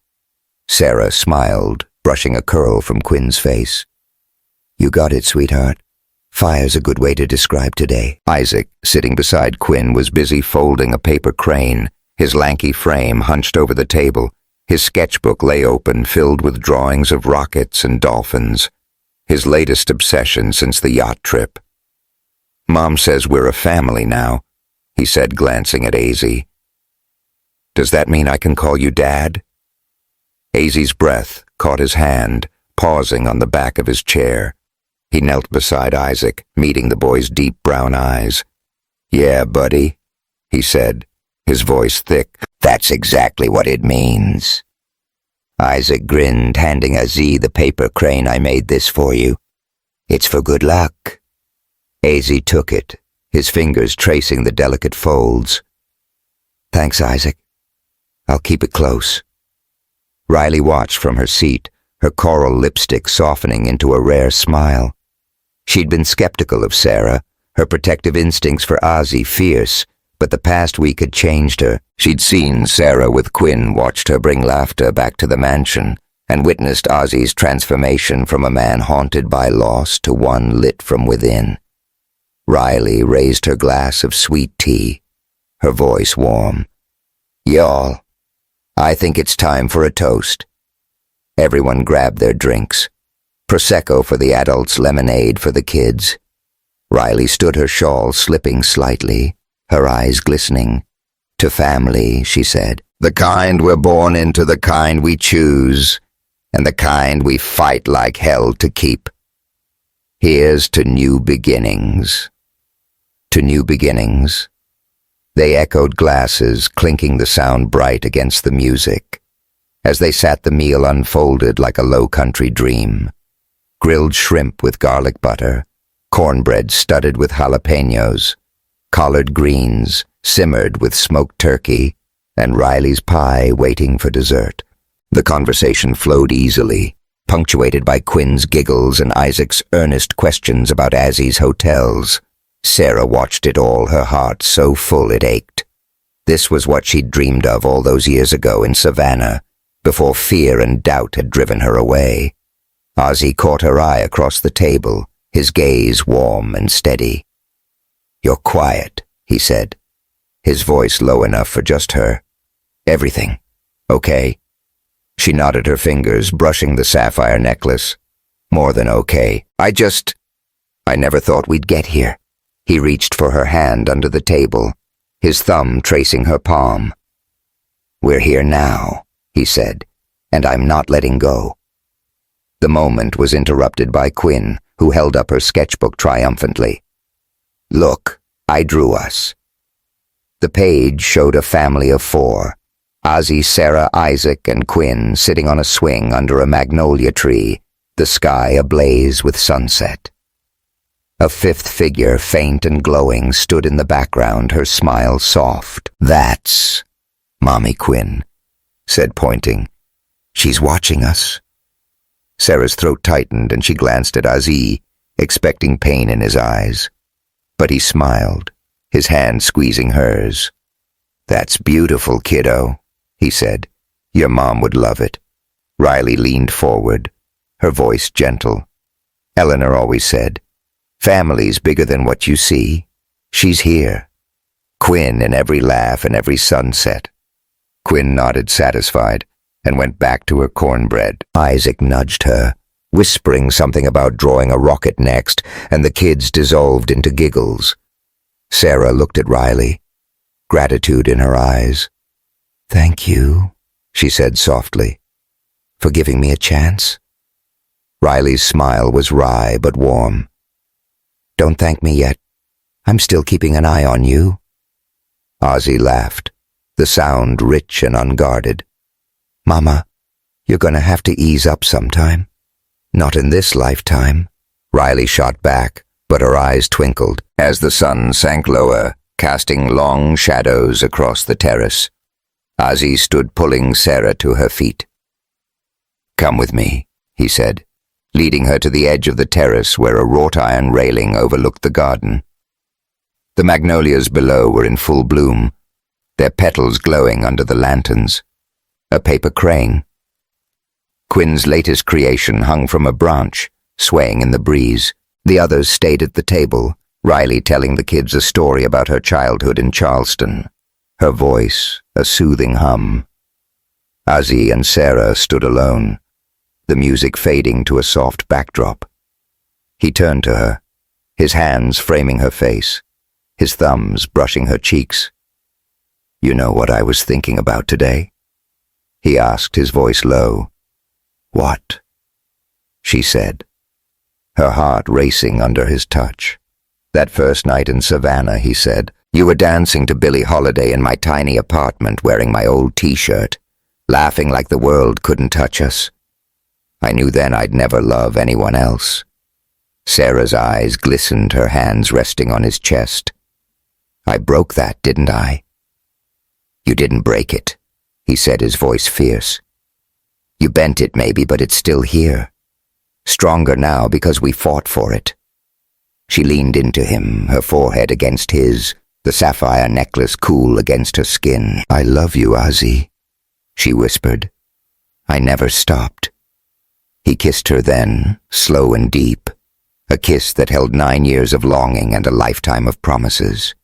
Sarah smiled, brushing a curl from Quinn's face. "You got it, sweetheart. Fire's a good way to describe today." Isaac, sitting beside Quinn, was busy folding a paper crane, his lanky frame hunched over the table. His sketchbook lay open, filled with drawings of rockets and dolphins, his latest obsession since the yacht trip. Mom says we're a family now, he said, glancing at Azzy. Does that mean I can call you Dad? Azzy's breath caught his hand, pausing on the back of his chair. He knelt beside Isaac, meeting the boy's deep brown eyes. Yeah, buddy, he said, his voice thick. That's exactly what it means. Isaac grinned, handing Azzy the paper crane. I made this for you. It's for good luck. Azzy took it, his fingers tracing the delicate folds. Thanks, Isaac. I'll keep it close. Riley watched from her seat, her coral lipstick softening into a rare smile. She'd been skeptical of Sarah, her protective instincts for Ozzy fierce, but the past week had changed her. She'd seen Sarah with Quinn, watched her bring laughter back to the mansion, and witnessed Ozzy's transformation from a man haunted by loss to one lit from within. Riley raised her glass of sweet tea, her voice warm. Y'all, I think it's time for a toast. Everyone grabbed their drinks. Prosecco for the adults, lemonade for the kids. Riley stood, her shawl slipping slightly, her eyes glistening. To family, she said. The kind we're born into, the kind we choose, and the kind we fight like hell to keep. Here's to new beginnings. To new beginnings. They echoed glasses, clinking the sound bright against the music. As they sat, the meal unfolded like a low-country dream. Grilled shrimp with garlic butter, cornbread studded with jalapenos, collard greens simmered with smoked turkey, and Riley's pie waiting for dessert. The conversation flowed easily, punctuated by Quinn's giggles and Isaac's earnest questions about Azzy's hotels. Sarah watched it all, her heart so full it ached. This was what she'd dreamed of all those years ago in Savannah, before fear and doubt had driven her away. Ozzy caught her eye across the table, his gaze warm and steady. You're quiet, he said, his voice low enough for just her. Everything, okay? She nodded her fingers, brushing the sapphire necklace. More than okay. I never thought we'd get here. He reached for her hand under the table, his thumb tracing her palm. We're here now, he said, and I'm not letting go. The moment was interrupted by Quinn, who held up her sketchbook triumphantly. Look, I drew us. The page showed a family of 4, Ozzy, Sarah, Isaac, and Quinn sitting on a swing under a magnolia tree, the sky ablaze with sunset. A 5th figure, faint and glowing, stood in the background, her smile soft. That's Mommy Quinn, said, pointing. She's watching us. Sarah's throat tightened and she glanced at Ozzy, expecting pain in his eyes. But he smiled, his hand squeezing hers. That's beautiful, kiddo, he said. Your mom would love it. Riley leaned forward, her voice gentle. Eleanor always said, family's bigger than what you see. She's here. Quinn in every laugh and every sunset. Quinn nodded satisfied and went back to her cornbread. Isaac nudged her, whispering something about drawing a rocket next, and the kids dissolved into giggles. Sarah looked at Riley, gratitude in her eyes. Thank you, she said softly, for giving me a chance. Riley's smile was wry but warm. Don't thank me yet. I'm still keeping an eye on you. Ozzy laughed, the sound rich and unguarded. Mama, you're gonna have to ease up sometime. Not in this lifetime. Riley shot back, but her eyes twinkled as the sun sank lower, casting long shadows across the terrace. Ozzy stood pulling Sarah to her feet. Come with me, he said, leading her to the edge of the terrace where a wrought-iron railing overlooked the garden. The magnolias below were in full bloom, their petals glowing under the lanterns. A paper crane. Quinn's latest creation hung from a branch, swaying in the breeze. The others stayed at the table, Riley telling the kids a story about her childhood in Charleston, her voice a soothing hum. Ozzy and Sarah stood alone, the music fading to a soft backdrop. He turned to her, his hands framing her face, his thumbs brushing her cheeks. "You know what I was thinking about today?" he asked, his voice low. "What?" she said, her heart racing under his touch. "That first night in Savannah," he said. "You were dancing to Billie Holiday in my tiny apartment wearing my old t-shirt, laughing like the world couldn't touch us. I knew then I'd never love anyone else." Sarah's eyes glistened, her hands resting on his chest. "I broke that, didn't I?" "You didn't break it," he said, his voice fierce. "You bent it maybe, but it's still here. Stronger now because we fought for it." She leaned into him, her forehead against his, the sapphire necklace cool against her skin. "I love you, Ozzy," she whispered. "I never stopped." He kissed her then, slow and deep, a kiss that held 9 years of longing and a lifetime of promises.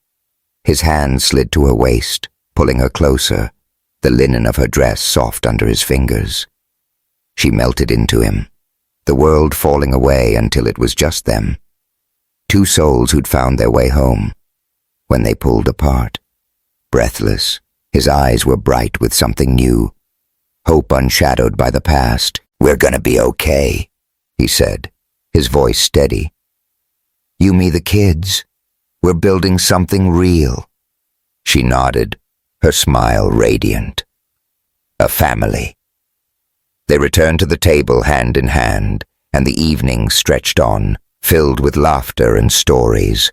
His hand slid to her waist, pulling her closer, the linen of her dress soft under his fingers. She melted into him, the world falling away until it was just them. Two souls who'd found their way home. When they pulled apart, breathless, his eyes were bright with something new, hope unshadowed by the past. "We're gonna be okay," he said, his voice steady. "You, me, the kids. We're building something real." She nodded, her smile radiant. "A family." They returned to the table hand in hand, and the evening stretched on, filled with laughter and stories.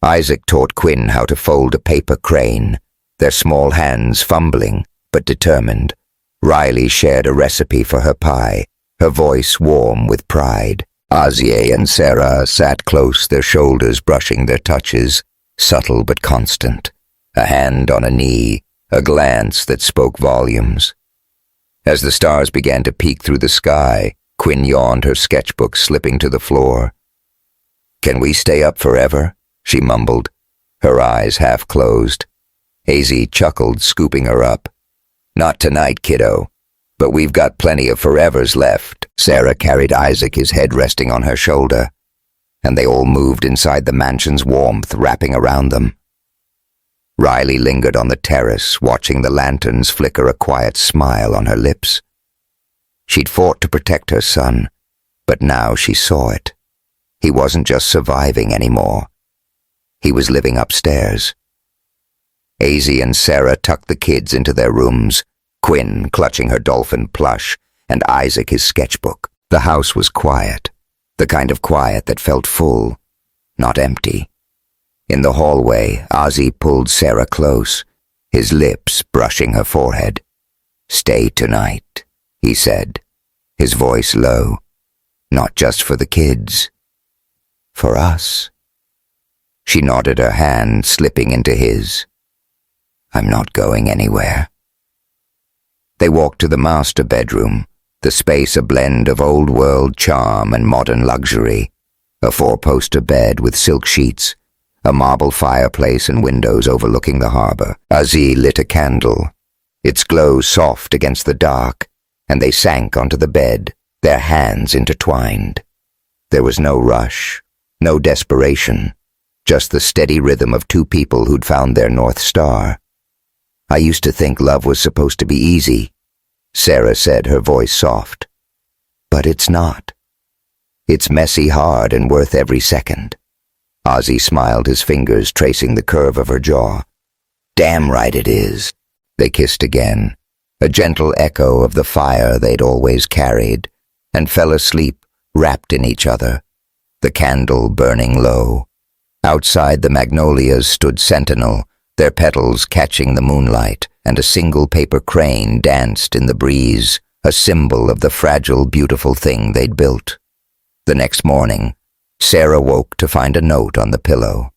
Isaac taught Quinn how to fold a paper crane, their small hands fumbling but determined. Riley shared a recipe for her pie, her voice warm with pride. Ozzy and Sarah sat close, their shoulders brushing their touches, subtle but constant. A hand on a knee, a glance that spoke volumes. As the stars began to peek through the sky, Quinn yawned, her sketchbook slipping to the floor. "Can we stay up forever?" she mumbled, her eyes half closed. AZ chuckled, scooping her up. "Not tonight, kiddo, but we've got plenty of forevers left." Sarah carried Isaac, his head resting on her shoulder, and they all moved inside the mansion's warmth wrapping around them. Riley lingered on the terrace, watching the lanterns flicker, a quiet smile on her lips. She'd fought to protect her son, but now she saw it. He wasn't just surviving anymore. He was living upstairs. AZ and Sarah tucked the kids into their rooms, Quinn clutching her dolphin plush, and Isaac his sketchbook. The house was quiet, the kind of quiet that felt full, not empty. In the hallway, Ozzy pulled Sarah close, his lips brushing her forehead. "Stay tonight," he said, his voice low. "Not just for the kids. For us." She nodded, her hand slipping into his. "I'm not going anywhere." They walked to the master bedroom, the space a blend of old-world charm and modern luxury. A 4-poster bed with silk sheets, a marble fireplace and windows overlooking the harbor. Ozzy lit a candle, its glow soft against the dark, and they sank onto the bed, their hands intertwined. There was no rush, no desperation, just the steady rhythm of two people who'd found their North Star. "I used to think love was supposed to be easy," Sarah said, her voice soft. "But it's not. It's messy, hard, and worth every second." Ozzy smiled, his fingers tracing the curve of her jaw. "Damn right it is." They kissed again, a gentle echo of the fire they'd always carried, and fell asleep, wrapped in each other, the candle burning low. Outside, the magnolias stood sentinel, their petals catching the moonlight, and a single paper crane danced in the breeze, a symbol of the fragile, beautiful thing they'd built. The next morning, Sarah woke to find a note on the pillow.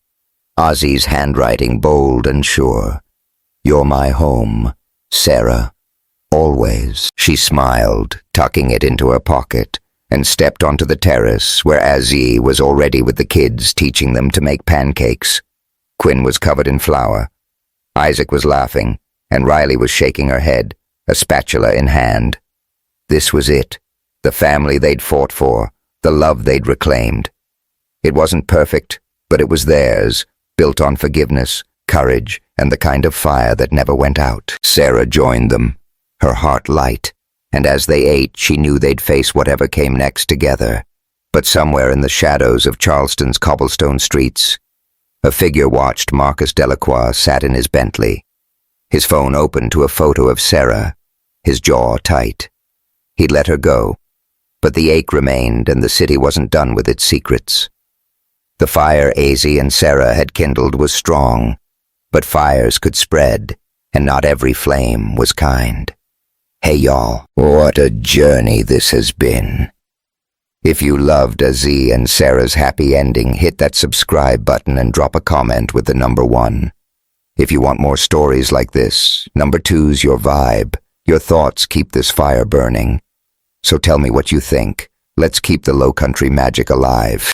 Ozzy's handwriting bold and sure. "You're my home, Sarah, always." She smiled, tucking it into her pocket, and stepped onto the terrace where Ozzy was already with the kids, teaching them to make pancakes. Quinn was covered in flour. Isaac was laughing, and Riley was shaking her head, a spatula in hand. This was it, the family they'd fought for, the love they'd reclaimed. It wasn't perfect, But it was theirs, built on forgiveness, courage, and the kind of fire that never went out. Sarah joined them, her heart light, and as they ate, she knew they'd face whatever came next together. But somewhere in the shadows of Charleston's cobblestone streets, a figure watched. Marcus Delacroix sat in his Bentley, his phone open to a photo of Sarah, his jaw tight. He'd let her go, but the ache remained and the city wasn't done with its secrets. The fire Azzy and Sarah had kindled was strong, but fires could spread, and not every flame was kind. Hey y'all, what a journey this has been. If you loved Azzy and Sarah's happy ending, hit that subscribe button and drop a comment with the number 1. If you want more stories like this, number 2's your vibe. Your thoughts keep this fire burning. So tell me what you think. Let's keep the low country magic alive.